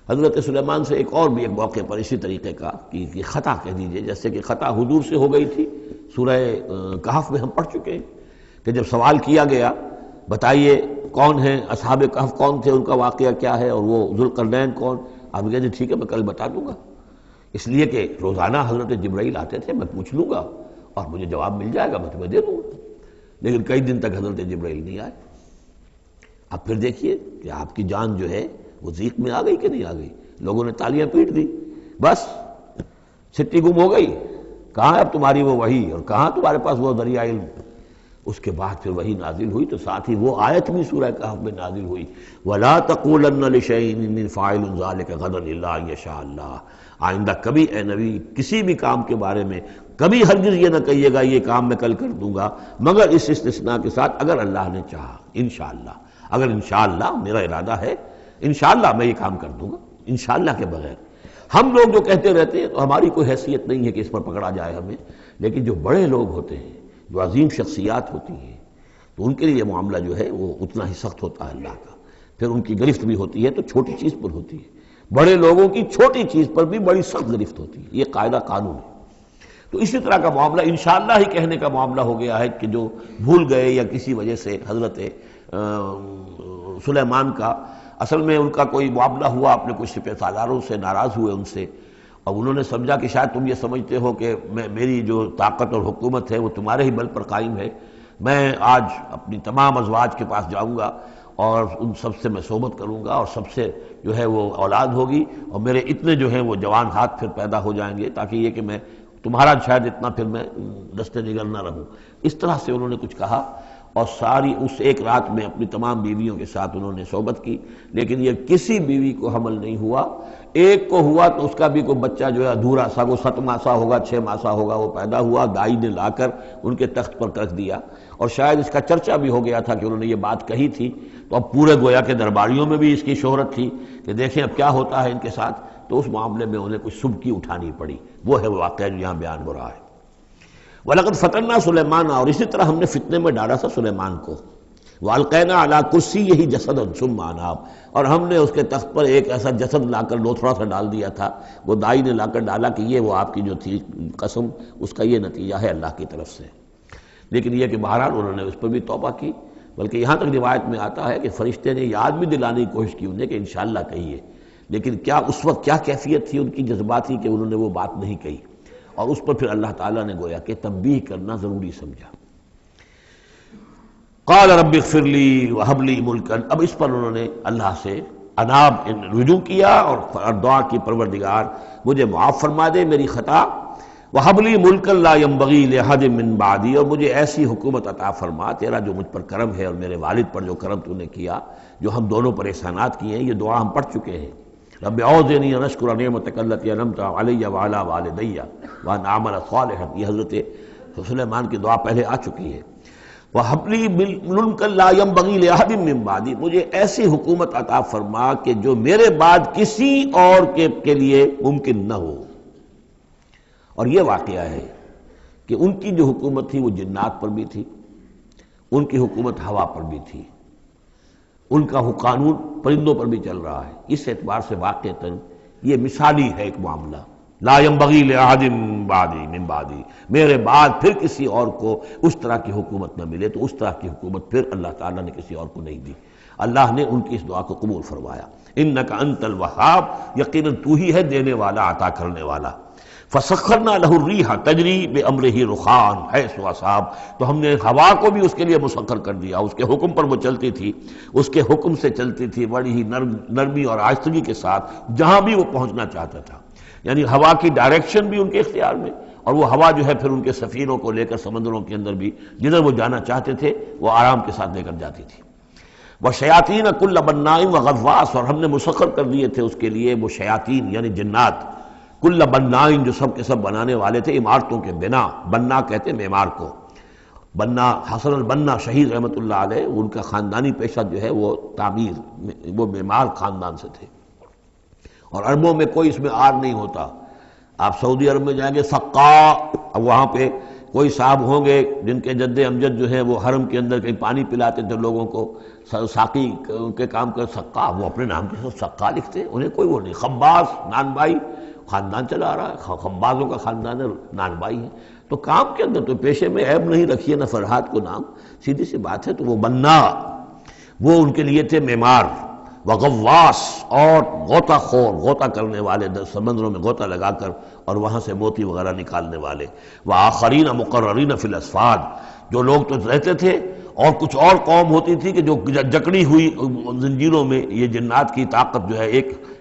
حضرت سلیمان سے ایک اور بھی ایک موقع پر اسی طریقے کا کہ خطا کہہ دیجئے، جیسے کہ خطا حضور سے ہو گئی تھی. سورہ کہف میں ہم پڑھ چکے ہیں کہ جب سوال کیا گیا بتائیے کون ہیں اصحاب کہف، کون تھے، ان کا واقعہ کیا ہے، اور وہ ذوالقرنین کون. آپ کہتے ٹھیک ہے میں کل بتا دوں گا، اس لیے کہ روزانہ حضرت جبرائیل آتے تھے، میں پوچھ لوں گا اور مجھے جواب مل جائے گا، میں تمہیں دے دوں گا. لیکن کئی دن تک حضرت جبرائیل نہیں آئے. اب پھر دیکھیے کہ آپ کی جان جو ہے وہ ضیق میں آ گئی کہ نہیں آ گئی. لوگوں نے تالیاں پیٹ دی، بس چھٹی گم ہو گئی. کہاں ہے اب تمہاری وہ وحی، اور کہاں تمہارے پاس وہ ذریعہ علم. اس کے بعد پھر وحی نازل ہوئی تو ساتھ ہی وہ آیت بھی سورہ کہف میں نازل ہوئی وَلَا تَقُولَنَّ لِشَيْءٍ إِنِّي فَاعِلٌ ذَلِكَ غَدًا إِلَّا أَن يَشَاءَ اللَّهُ. آئندہ کبھی اے نبی کسی بھی کام کے بارے میں کبھی ہرگز یہ نہ کہیے گا یہ کام میں کل کر دوں گا مگر اس استثناء کے ساتھ اگر اللہ نے چاہا. انشاءاللہ، اگر انشاءاللہ میرا ارادہ ہے انشاءاللہ میں یہ کام کر دوں گا. انشاءاللہ کے بغیر ہم لوگ جو کہتے رہتے ہیں تو ہماری کوئی حیثیت نہیں ہے کہ اس پر پکڑا جائے ہمیں. لیکن جو بڑے لوگ ہوتے ہیں، جو عظیم شخصیات ہوتی ہیں، تو ان کے لیے یہ معاملہ جو ہے وہ اتنا ہی سخت ہوتا ہے اللہ کا. پھر ان کی گرفت بھی ہوتی ہے تو چھوٹی چیز پر ہوتی ہے. بڑے لوگوں کی چھوٹی چیز پر بھی بڑی سخت گرفت ہوتی ہے، یہ قاعدہ قانون ہے. تو اسی طرح کا معاملہ انشاءاللہ ہی کہنے کا معاملہ ہو گیا ہے کہ جو بھول گئے یا کسی وجہ سے حضرت سلیمان کا اصل میں ان کا کوئی معاملہ ہوا اپنے کچھ سپہ سالاروں سے، ناراض ہوئے ان سے، اور انہوں نے سمجھا کہ شاید تم یہ سمجھتے ہو کہ میری جو طاقت اور حکومت ہے وہ تمہارے ہی بل پر قائم ہے. میں آج اپنی تمام ازواج کے پاس جاؤں گا اور ان سب سے میں صحبت کروں گا اور سب سے جو ہے وہ اولاد ہوگی، اور میرے اتنے جو ہیں وہ جوان ہاتھ پھر پیدا ہو جائیں گے تاکہ یہ کہ میں تمہارا شاید اتنا پھر میں دست نگر نہ رہوں. اس طرح سے انہوں نے کچھ کہا اور ساری اس ایک رات میں اپنی تمام بیویوں کے ساتھ انہوں نے صحبت کی. لیکن یہ کسی بیوی کو حمل نہیں ہوا. ایک کو ہوا تو اس کا بھی کوئی بچہ جو ہے ادھورا سا، وہ 7 ماسہ ہوگا 6 ماسہ ہوگا، وہ پیدا ہوا، دائی نے لا کر ان کے تخت پر رکھ دیا. اور شاید اس کا چرچا بھی ہو گیا تھا کہ انہوں نے یہ بات کہی تھی، تو اب پورے گویا کے درباریوں میں بھی اس کی شہرت تھی کہ دیکھیں اب کیا ہوتا ہے ان کے ساتھ. تو اس معاملے میں انہیں کچھ سبکی اٹھانی پڑی. وہ ہے وہ واقعہ جو یہاں بیان ہو رہا ہے. وَلَقَدْ فَتَنَّا سُلَيْمَانَ، اور اسی طرح ہم نے فتنے میں ڈالا تھا سلیمان کو. وَأَلْقَيْنَا عَلَىٰ كُرْسِيِّهِ جَسَدًا ثُمَّ أَنَابَ، اور ہم نے اس کے تخت پر ایک ایسا جسد لا کر لوتھڑا سا ڈال دیا تھا. وہ دائی نے لا کر ڈالا کہ یہ وہ آپ کی جو تھی قسم، اس کا یہ نتیجہ ہے اللہ کی طرف سے. لیکن یہ کہ بہرحال انہوں نے اس پر بھی توبہ کی. بلکہ یہاں تک روایت میں آتا ہے کہ فرشتے نے یاد بھی دلانے کی کوشش کی انہیں کہ انشاءاللہ کہیے، لیکن کیا اس وقت کیا کیفیت تھی ان کی جذباتی کہ انہوں نے وہ بات نہیں کہی. اور اس پر پھر اللہ تعالیٰ نے گویا کہ تنبیہ کرنا ضروری سمجھا. قال رب اغفر لی وہب لی ملکا، اب اس پر انہوں نے اللہ سے اناب رجوع کیا اور دعا کی پروردگار مجھے معاف فرما دے میری خطا. وَهَبْ لِي مُلْكًا لَا يَنبَغِي لِأَحَدٍ مِّن بَعْدِي، اور مجھے ایسی حکومت عطا فرما، تیرا جو مجھ پر کرم ہے اور میرے والد پر جو کرم تو نے کیا، جو ہم دونوں پر احسانات کیے ہیں، یہ دعا ہم پڑھ چکے ہیں۔ رب اعوذنی ان اشکر نعمتک التی انعمت علی وعلی والدی وان اعمل صالحا، یہ حضرت سلیمان کی دعا پہلے آ چکی ہے۔ وَهَبْ لِي مُلْكًا لَا يَنبَغِي لِأَحَدٍ مِّن بَعْدِي، مجھے ایسی حکومت عطا فرما کہ جو میرے بعد کسی اور کے لیے ممکن نہ ہو۔ اور یہ واقعہ ہے کہ ان کی جو حکومت تھی وہ جنات پر بھی تھی، ان کی حکومت ہوا پر بھی تھی، ان کا قانون پرندوں پر بھی چل رہا ہے۔ اس اعتبار سے واقعتاً یہ مثالی ہے ایک معاملہ، لا ينبغی لأحد من بعدی، میرے بعد پھر کسی اور کو اس طرح کی حکومت نہ ملے، تو اس طرح کی حکومت پھر اللہ تعالیٰ نے کسی اور کو نہیں دی۔ اللہ نے ان کی اس دعا کو قبول فرمایا۔ انک انت الوہاب، یقیناً تو ہی ہے دینے والا، عطا کرنے والا۔ فسخرنا له الریح تجری بامرہ رخان حیث اصاب، تو ہم نے ہوا کو بھی اس کے لیے مسخر کر دیا، اس کے حکم پر وہ چلتی تھی، اس کے حکم سے چلتی تھی، بڑی ہی نرمی اور آہستگی کے ساتھ جہاں بھی وہ پہنچنا چاہتا تھا۔ یعنی ہوا کی ڈائریکشن بھی ان کے اختیار میں، اور وہ ہوا جو ہے پھر ان کے سفینوں کو لے کر سمندروں کے اندر بھی جدھر وہ جانا چاہتے تھے وہ آرام کے ساتھ لے کر جاتی تھی۔ وشیاطین کل بناء وغواص، اور ہم نے مسخر کر دیے تھے اس کے لیے وہ شیاطین یعنی جنات، کل بناء جو سب کے سب بنانے والے تھے، عمارتوں کے بنا، بنا کہتے ہیں معمار کو۔ بنا حسن البنا شہید رحمۃ اللہ علیہ، ان کا خاندانی پیشہ جو ہے وہ تعمیر، وہ معمار خاندان سے تھے، اور عربوں میں کوئی اس میں آر نہیں ہوتا۔ آپ سعودی عرب میں جائیں گے سقا، اب وہاں پہ کوئی صاحب ہوں گے جن کے جد امجد جو ہے وہ حرم کے اندر کہیں پانی پلاتے تھے لوگوں کو، ساقی کے کام کر، سقا، وہ اپنے نام کے ساتھ سقا لکھتے، انہیں کوئی وہ نہیں۔ خباز نان بائی خاندان چلا رہا ہے، خبازوں کا خاندان ہے، نان بائی ہے، تو کام کے اندر تو پیشے میں عیب نہیں رکھیے نہ فرحات کو نام، سیدھی سی بات ہے۔ تو وہ بنا، وہ ان کے لیے تھے معمار، وغواص، اور غوطہ خور، غوطہ کرنے والے، سمندروں میں غوطہ لگا کر اور وہاں سے موتی وغیرہ نکالنے والے، وآخرین مقررین فی الاسفاد، جو لوگ تو رہتے تھے، اور کچھ اور قوم ہوتی تھی کہ جو جکڑی ہوئی زنجیروں میں، یہ جنات کی طاقت جو ہے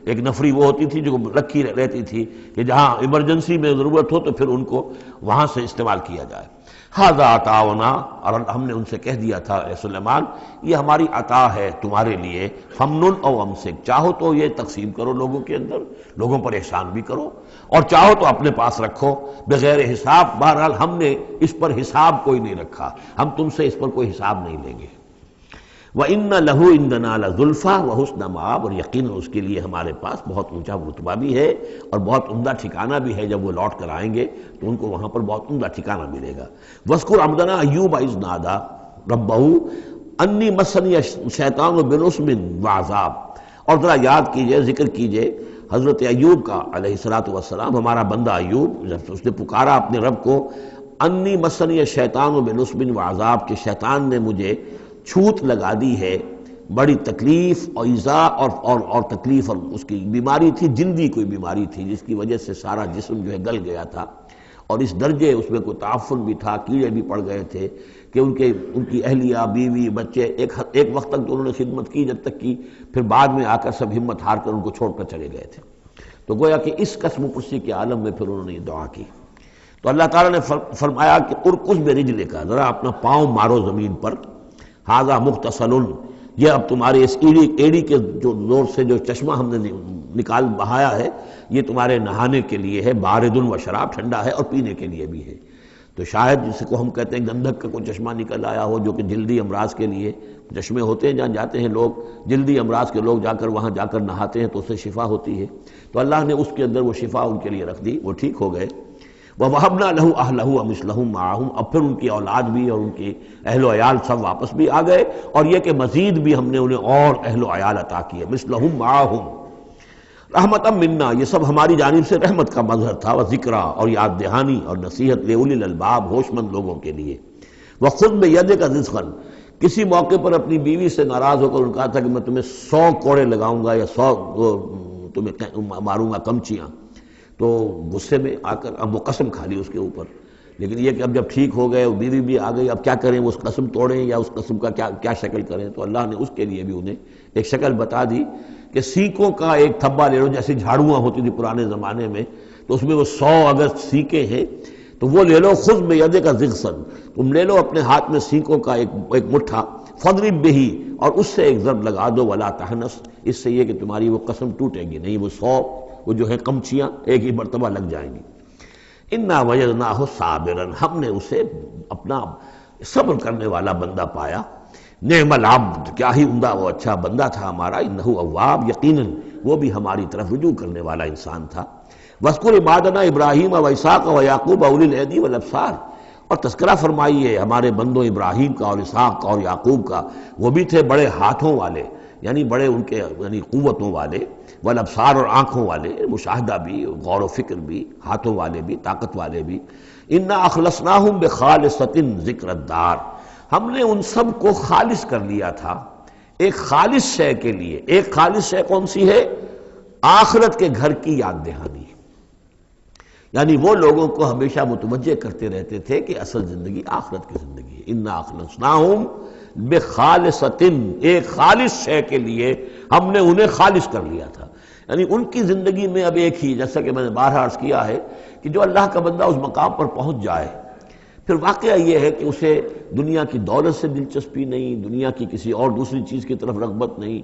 ایک نفری وہ ہوتی تھی جو رکھی رہتی تھی کہ جہاں ایمرجنسی میں ضرورت ہو تو پھر ان کو وہاں سے استعمال کیا جائے۔ ھذا عطاؤنا، اور ہم نے ان سے کہہ دیا تھا اے سلیمان یہ ہماری عطا ہے تمہارے لیے، فمنن او امسک، چاہو تو یہ تقسیم کرو لوگوں کے اندر، لوگوں پر احسان بھی کرو، اور چاہو تو اپنے پاس رکھو بغیر حساب۔ بہرحال ہم نے اس پر حساب کوئی نہیں رکھا، ہم تم سے اس پر کوئی حساب نہیں لیں گے۔ وَإِنَّ لَهُ عِندَنَا لَزُلْفَىٰ وَحُسْنَ مَآبٍ، اور یقیناً اس کے لیے ہمارے پاس بہت اونچا رتبہ بھی ہے اور بہت عمدہ ٹھکانہ بھی ہے، جب وہ لوٹ کر آئیں گے تو ان کو وہاں پر بہت عمدہ ٹھکانہ ملے گا۔ وَاذْكُرْ عَبْدَنَا أَيُّوبَ إِذْ نَادَىٰ رَبَّهُ أَنِّي مَسَّنِيَ الشَّيْطَانُ بِنُصْبٍ وَعَذَابٍ، اور ذرا یاد کیجئے، ذکر کیجئے حضرت ایوب کا علیہ السلام، ہمارا بندہ ایوب، جب اس نے پکارا اپنے رب کو، انی مسنی الشیطان بنصب وعذاب، کہ شیطان نے مجھے چھوت لگا دی ہے، بڑی تکلیف اور ایذا اور تکلیف، اور اس کی بیماری تھی، جلدی کوئی بیماری تھی جس کی وجہ سے سارا جسم جو ہے گل گیا تھا، اور اس درجے اس میں کوئی تعفن بھی تھا، کیڑے بھی پڑ گئے تھے کہ ان کی اہلیہ، بیوی، بچے ایک وقت تک تو انہوں نے خدمت کی جب تک کی، پھر بعد میں آ کر سب ہمت ہار کر ان کو چھوڑ کر چلے گئے تھے۔ تو گویا کہ اس قسم و پرسی کے عالم میں پھر انہوں نے یہ دعا کی، تو اللہ تعالیٰ نے فرمایا کہ ارکض برجلک، ذرا اپنا پاؤں مارو زمین پر، ھذا مغتسل، یہ اب تمہارے اس ایڑی کے جو زور سے جو چشمہ ہم نے نکال بہایا ہے، یہ تمہارے نہانے کے لیے ہے، بارد و شراب، ٹھنڈا ہے، اور پینے کے لیے بھی ہے۔ تو شاید جس کو ہم کہتے ہیں گندھک کا کوئی چشمہ نکل آیا ہو، جو کہ جلدی امراض کے لیے چشمے ہوتے ہیں جہاں جاتے ہیں لوگ، جلدی امراض کے لوگ جا کر وہاں جا کر نہاتے ہیں تو اس سے شفا ہوتی ہے، تو اللہ نے اس کے اندر وہ شفا ان کے لیے رکھ دی، وہ ٹھیک ہو گئے۔ وَوَهَبْنَا لَهُ أَهْلَهُ وَمِثْلَهُم مَّعَهُمْ، اب پھر ان کی اولاد بھی اور ان کے اہل و عیال سب واپس بھی آ گئے، اور یہ کہ مزید بھی ہم نے انہیں اور اہل و عیال عطا کیے، مِثْلَهُم مَّعَهُمْ رحمتاً منا، یہ سب ہماری جانب سے رحمت کا مظہر تھا، وذکریٰ، اور یاد دہانی اور نصیحت، لِأُولِي الْأَلْبَاب، ہوش مند لوگوں کے لیے۔ وَخُذْ بِيَدِكَ رِزْقًا، کسی موقع پر اپنی بیوی سے ناراض ہو کر ان کہا تھا کہ میں تمہیں 100 کوڑے لگاؤں گا یا 100 تمہیں ماروں گا کمچیاں، تو غصے میں آ کر اب وہ قسم کھا لی اس کے اوپر، لیکن یہ کہ اب جب ٹھیک ہو گئے، بیوی بھی آ گئی، اب کیا کریں، وہ اس قسم توڑیں یا اس قسم کا کیا شکل کریں، تو اللہ نے اس کے لیے بھی انہیں ایک شکل بتا دی کہ سینکوں کا ایک تھبا لے لو، جیسے جھاڑواں ہوتی تھی پرانے زمانے میں، تو اس میں وہ 100 اگر سینکیں ہیں تو وہ لے لو، خذ بیدک ضغصاً، تم لے لو اپنے ہاتھ میں سینکوں کا ایک مٹھا، فضرب بہ، اور اس سے ایک ضرب لگا دو، ولا تحنث، اس سے یہ کہ تمہاری وہ قسم ٹوٹے گی نہیں، وہ 100 وہ جو ہے قمچیاں ایک ہی مرتبہ لگ جائیں گی۔ انا وجدناہ صابرا، ہم نے اسے اپنا صبر کرنے والا بندہ پایا، نعم العبد، کیا ہی عمدہ وہ اچھا بندہ تھا ہمارا، انہ اواب، یقیناً وہ بھی ہماری طرف رجوع کرنے والا انسان تھا۔ وَاذْكُرْ عِبَادَنَا إِبْرَاهِيمَ وَإِسْحَاقَ وَيَعْقُوبَ أُولِي الْأَيْدِي وَالْأَبْصَارِ، اور تذکرہ فرمائیے ہمارے بندوں ابراہیم کا اور اسحاق کا اور یعقوب کا، وہ بھی تھے بڑے ہاتھوں والے، یعنی بڑے ان کے یعنی قوتوں والے، والابصار، اور آنکھوں والے، مشاہدہ بھی، غور و فکر بھی، ہاتھوں والے بھی، طاقت والے بھی۔ اِنَّا أَخْلَصْنَاهُمْ بِخَالِصَةٍ ذِكْرَ الدَّارِ، ہم نے ان سب کو خالص کر لیا تھا ایک خالص شے کے لیے۔ ایک خالص شے کون سی ہے؟ آخرت کے گھر کی یاد دہانی، یعنی وہ لوگوں کو ہمیشہ متوجہ کرتے رہتے تھے کہ اصل زندگی آخرت کی زندگی ہے۔ اِنَّا أَخْلَصْنَاهُمْ بِخَالِصَةٍ، ایک خالص شے کے لیے ہم نے انہیں خالص کر لیا تھا، یعنی ان کی زندگی میں اب ایک ہی، جیسا کہ میں نے بارہا عرض کیا ہے کہ جو اللہ کا بندہ اس مقام پر پہنچ جائے، پھر واقعہ یہ ہے کہ اسے دنیا کی دولت سے دلچسپی نہیں، دنیا کی کسی اور دوسری چیز کی طرف رغبت نہیں،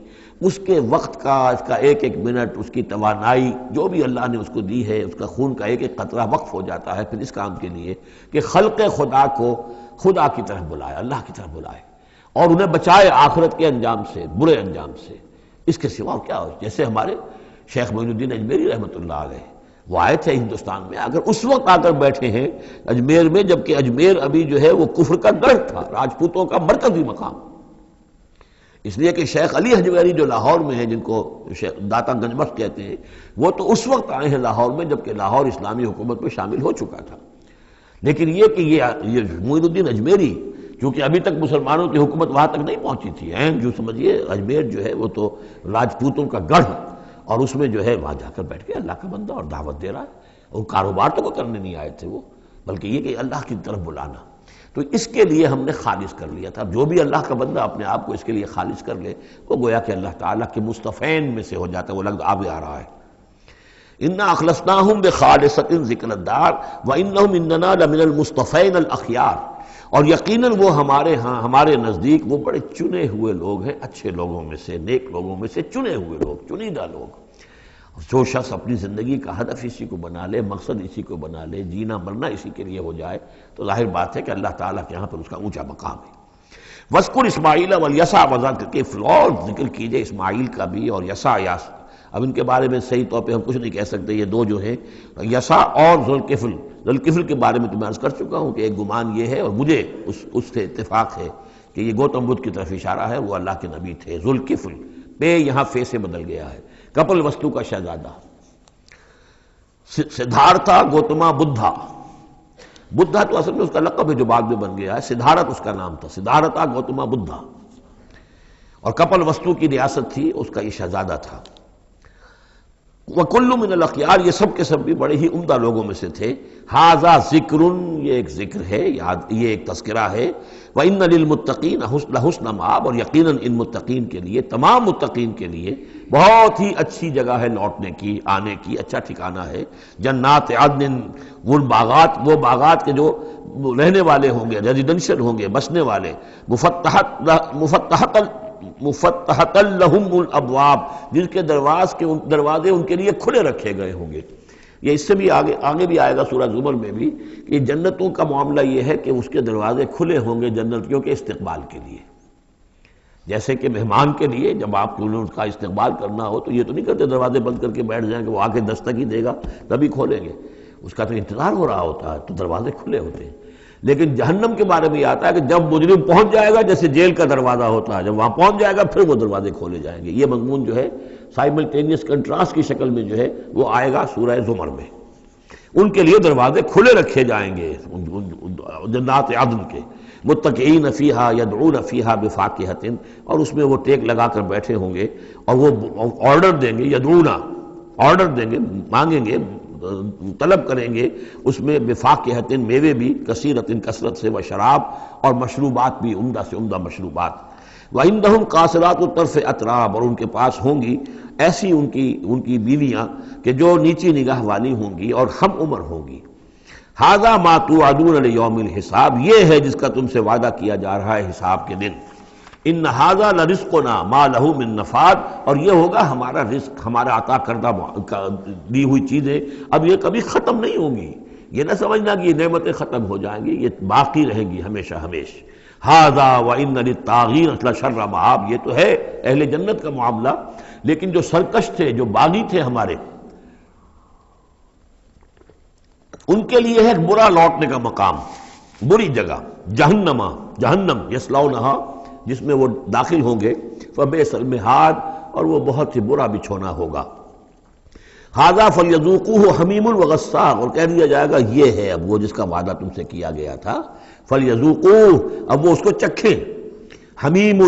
اس کے وقت کا، اس کا ایک ایک منٹ، اس کی توانائی جو بھی اللہ نے اس کو دی ہے، اس کا خون کا ایک ایک قطرہ وقف ہو جاتا ہے پھر اس کام کے لیے کہ خلق خدا کو خدا کی طرف بلائے، اللہ کی طرف بلائے، اور انہیں بچائے آخرت کے انجام سے، برے انجام سے۔ اس کے سوا کیا ہو، جیسے ہمارے شیخ معین الدین اجمیری رحمۃ اللہ علیہ، وہ آئے تھے ہندوستان میں، اگر اس وقت آ کر بیٹھے ہیں اجمیر میں، جبکہ اجمیر ابھی جو ہے وہ کفر کا گڑھ تھا، راجپوتوں کا مرکزی مقام، اس لیے کہ شیخ علی حجویری جو لاہور میں ہیں، جن کو داتا گنج بخش کہتے ہیں، وہ تو اس وقت آئے ہیں لاہور میں جبکہ لاہور اسلامی حکومت میں شامل ہو چکا تھا۔ لیکن یہ کہ یہ معین الدین اجمیری، کیونکہ ابھی تک مسلمانوں کی حکومت وہاں تک نہیں پہنچی تھی، جو سمجھیے اجمیر جو ہے وہ تو راجپوتوں کا گڑھ، اور اس میں جو ہے وہاں جا کر بیٹھ کے اللہ کا بندہ اور دعوت دے رہا ہے، وہ کاروبار تو کوئی کرنے نہیں آئے تھے وہ، بلکہ یہ کہ اللہ کی طرف بلانا۔ تو اس کے لیے ہم نے خالص کر لیا تھا، جو بھی اللہ کا بندہ اپنے آپ کو اس کے لیے خالص کر لے، وہ گویا کہ اللہ تعالیٰ کے مصطفین میں سے ہو جاتا ہے، وہ لفظ آگے آ رہا ہے۔ اِنَّا أَخْلَصْنَاهُمْ بِخَالِصَةٍ ذِكْرَ الدَّارِ وَإِنَّهُمْ عِندَنَا لَمِنَ الْمُصْطَفَيْنَ الْأَخْيَارِ، اور یقیناً وہ ہمارے ہاں، ہمارے نزدیک وہ بڑے چنے ہوئے لوگ ہیں، اچھے لوگوں میں سے، نیک لوگوں میں سے چنے ہوئے لوگ، چنیدہ لوگ۔ جو شخص اپنی زندگی کا ہدف اسی کو بنا لے، مقصد اسی کو بنا لے، جینا مرنا اسی کے لیے ہو جائے، تو ظاہر بات ہے کہ اللہ تعالیٰ کے یہاں پر اس کا اونچا مقام ہے۔ وَاذْكُرْ إِسْمَاعِيلَ وَالْيَسَعَ وَذَا الْكِفْلِ، اور ذکر کیجئے اسماعیل کا بھی اور یسع، اب ان کے بارے میں صحیح طور پہ ہم کچھ نہیں کہہ سکتے، یہ دو جو ہیں یسع اور ذوالکفل۔ ذوالکفل کے بارے میں تو میں عرض کر چکا ہوں کہ ایک گمان یہ ہے، اور مجھے اس سے اتفاق ہے کہ یہ گوتم بدھ کی طرف اشارہ ہے، وہ اللہ کے نبی تھے۔ ذوالکفل، پے یہاں فے سے بدل گیا ہے، کپل وستو کا شہزادہ، سدھارتھا گوتما بدھا، بدھا تو اصل میں اس کا لقب ہے جو بعد میں بن گیا ہے، سدھارت اس کا نام تھا، سدھارتھا گوتما بدھا، اور کپل وستو کی ریاست تھی، اس کا یہ شہزادہ تھا۔ وَكُلُّ مِنَ الْأَخْيَارِ، یہ سب کے سب بھی بڑے ہی عمدہ لوگوں میں سے تھے۔ ھَذَا ذِکْرٌ، یہ ایک ذکر ہے، یہ ایک تذکرہ ہے۔ وَإِنَّ لِلْمُتَّقِينَ لَحُسْنَ مآب، اور یقیناً ان متقین کے لیے، تمام متقین کے لیے بہت ہی اچھی جگہ ہے لوٹنے کی، آنے کی، اچھا ٹھکانہ ہے۔ جنات عدن، وہ باغات کے جو رہنے والے ہوں گے، ریزیڈنشل ہوں گے، بسنے والے، مفتحۃ لہم الابواب، جن کے دروازے ان کے لیے کھلے رکھے گئے ہوں گے۔ یہ اس سے بھی آگے بھی آئے گا سورہ زمر میں بھی کہ جنتوں کا معاملہ یہ ہے کہ اس کے دروازے کھلے ہوں گے جنتیوں کے استقبال کے لیے، جیسے کہ مہمان کے لیے جب آپ کو ان کا استقبال کرنا ہو تو یہ تو نہیں کرتے دروازے بند کر کے بیٹھ جائیں کہ وہ آ کے دستک ہی دے گا تبھی کھولیں گے، اس کا تو انتظار ہو رہا ہوتا ہے، تو دروازے کھلے ہوتے ہیں۔ لیکن جہنم کے بارے میں یہ آتا ہے کہ جب مجرم پہنچ جائے گا، جیسے جیل کا دروازہ ہوتا ہے، جب وہاں پہنچ جائے گا پھر وہ دروازے کھولے جائیں گے۔ یہ مضمون جو ہے سائملٹینیس کنٹراسٹ کی شکل میں جو ہے وہ آئے گا سورہ زمر میں۔ ان کے لیے دروازے کھلے رکھے جائیں گے جنات عدن کے، متکئین فیہا یدعون فیہا بفاکہۃ، اور اس میں وہ ٹیک لگا کر بیٹھے ہوں گے اور وہ آرڈر دیں گے، یدعون آرڈر دیں گے، مانگیں گے، طلب کریں گے اس میں بفاکہۃ، میوے بھی، کثیرۃ کثرت سے، و شراب، اور مشروبات بھی عمدہ سے عمدہ مشروبات۔ وَعِندَهُمْ قَاصِرَاتُ الطَّرْفِ اطراب، اور ان کے پاس ہوں گی ایسی ان کی بیویاں کہ جو نیچی نگاہ والی ہوں گی اور ہم عمر ہوں گی۔ ھذا ما توعدون لیوم الحساب، یہ ہے جس کا تم سے وعدہ کیا جا رہا ہے حساب کے دن۔ ان ھذا لرزقنا ما لہ من نفاد، اور یہ ہوگا ہمارا رزق، ہمارا عطا کردہ دی ہوئی چیزیں اب یہ کبھی ختم نہیں ہوں گی۔ یہ نہ سمجھنا کہ یہ نعمتیں ختم ہو جائیں گی، یہ باقی رہیں گی ہمیشہ ہمیشہ۔ ھذا وان للطاغین لشر مآب، یہ تو ہے اہل جنت کا معاملہ، لیکن جو سرکش تھے، جو باغی تھے ہمارے، ان کے لیے ہے برا لوٹنے کا مقام، بری جگہ، جہنم یصلونھا، جس میں وہ داخل ہوں گے، فبئس المہاد، اور وہ بہت ہی برا بچھونا ہوگا۔ ھذا فلیذوقوہ حمیم وغساق، اور کہہ دیا جائے گا یہ ہے اب وہ جس کا وعدہ تم سے کیا گیا تھا، فلیذوقوہ، اب وہ اس کو چکھیں۔ حمیم،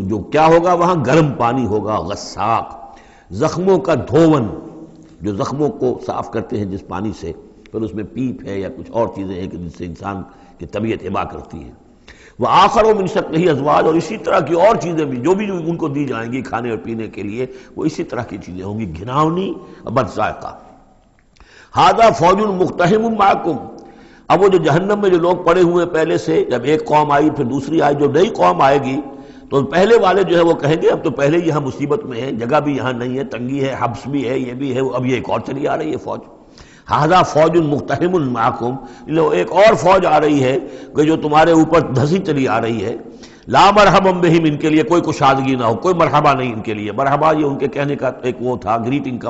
جو کیا ہوگا وہاں گرم پانی ہوگا، غساق، زخموں کا دھون، جو زخموں کو صاف کرتے ہیں جس پانی سے، پھر اس میں پیپ ہے یا کچھ اور چیزیں ہیں کہ جس سے انسان کی طبیعت ہبا کرتی ہے۔ وآخر من شکلہ ازواج، اور اسی طرح کی اور چیزیں بھی جو ان کو دی جائیں گی کھانے اور پینے کے لیے، وہ اسی طرح کی چیزیں ہوں گی، گھناؤنی اور بد ذائقہ۔ ھذا فوج مقتحم معکم، اب وہ جو جہنم میں جو لوگ پڑے ہوئے پہلے سے، جب ایک قوم آئی پھر دوسری آئی، جو نئی قوم آئے گی تو پہلے والے جو ہے وہ کہیں گے اب تو پہلے یہاں مصیبت میں ہے، جگہ بھی یہاں نہیں ہے، تنگی ہے، حبس بھی ہے، یہ بھی ہے، اب یہ ایک اور چلی آ رہی ہے فوج۔ ھذا فوج مقتحم معکم، ایک اور فوج آ رہی ہے کہ جو تمہارے اوپر دھسی چلی آ رہی ہے۔ لا مرحبا بہم، ان کے لیے کوئی کشادگی نہ ہو، کوئی مرحبا نہیں ان کے لیے۔ مرحبا یہ ان کے کہنے کا ایک وہ تھا، گریٹنگ کا،